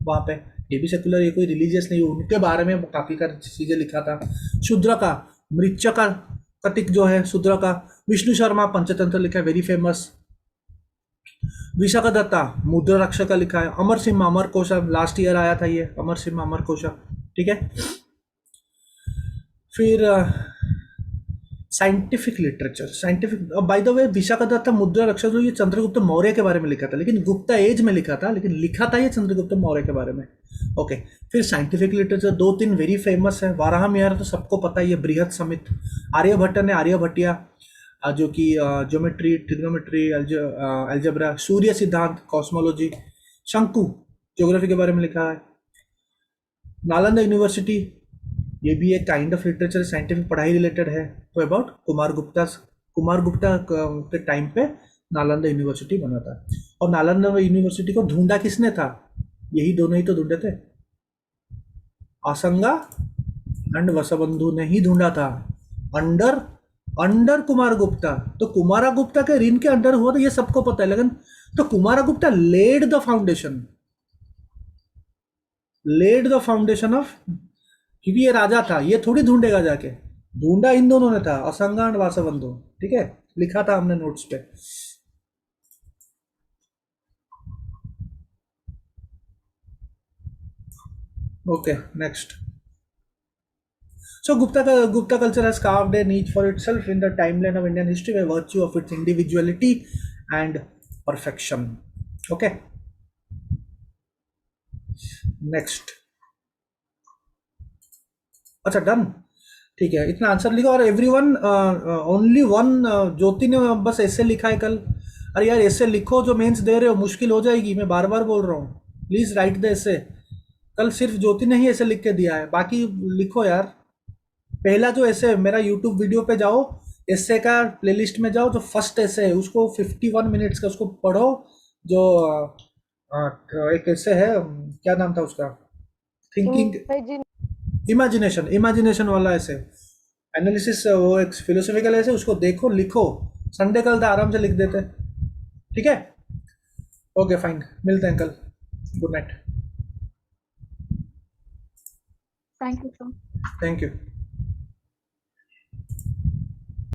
Speaker 1: वहाँ पे, ये भी सेकुलर, ये कोई रिलीजियस नहीं, उनके बारे में काफ़ी का चीज़ें लिखा था। शूद्र का मृच्छका कटिक जो है शूद्र का, विष्णु शर्मा पंचतंत्र लिखा है, वेरी फेमस। विशाखा दत्ता मुद्रा रक्षक का लिखा है। अमर सिम्हा अमर कोशा, लास्ट ईयर आया था ये अमर सिम्हा अमर कोशा, ठीक है। फिर scientific literature, scientific, by the way Vishakha Datta Mudra Rakshak जो ये चंद्रगुप्त मौर्य के बारे में लिखा था, लेकिन गुप्ता एज में लिखा था, लेकिन लिखा था ये चंद्रगुप्त मौर्य के बारे में। ओके, फिर साइंटिफिक लिटरेचर 2-3 वेरी फेमस है। वाराह मिहिर तो सबको पता है, ये बृहद समित। आर्यभट्ट ने आर्यभट्टिया जो कि ज्योमेट्री, ट्रिग्नोमेट्री, अलजेब्रा, सूर्य सिद्धांत, कॉस्मोलॉजी। शंकु ज्योग्राफी के बारे में लिखा है। नालंदा यूनिवर्सिटी, ये भी एक काइंड ऑफ लिटरेचर, साइंटिफिक पढ़ाई रिलेटेड है। तो अबाउट कुमार गुप्ता के टाइम पे नालंदा यूनिवर्सिटी बना था। और नालंदा यूनिवर्सिटी को ढूंढा किसने था? यही दोनों ही तो ढूंढे थे, आसंगा एंड वसुबंधु ने ही ढूंढा था, अंडर कुमार गुप्ता। तो कुमारा गुप्ता के ऋण के अंडर हुआ, तो ये सबको पता है, लेकिन तो Kumara Gupta laid the foundation of, क्योंकि ये राजा था, ये थोड़ी ढूंढेगा जाके, ढूंढा इन दोनों ने था, असंगा एंड वासवंधु, ठीक है, लिखा था हमने नोट्स पे। Okay, next. So Gupta culture has carved a niche for itself in the timeline of Indian history by virtue of its individuality and perfection. Okay. Next. अच्छा, डन, ठीक है, इतना आंसर लिखो। और एवरीवन ओनली वन, ज्योति ने बस ऐसे लिखा है कल। अरे यार ऐसे लिखो, जो मेंस दे रहे हो मुश्किल हो जाएगी, मैं बार बार बोल रहा हूँ, प्लीज राइट द ऐसे। कल सिर्फ ज्योति ने ही ऐसे लिख के दिया है, बाकी लिखो यार। पहला जो ऐसे, मेरा यूट्यूब वीडियो पे जाओ, ऐसे का प्लेलिस्ट में जाओ, जो फर्स्ट ऐसे है उसको 51 मिनट्स का उसको पढ़ो। जो एक ऐसे है, क्या नाम था उसका, थिंकिंग इमेजिनेशन वाला ऐसे, एनालिसिस, वो एक फिलोसॉफिकल ऐसे, उसको देखो, लिखो। संडे कल था, आराम से लिख देते, ठीक है। ओके फाइन, मिलते हैं कल, good night.
Speaker 2: Thank you, sir.
Speaker 1: Thank you.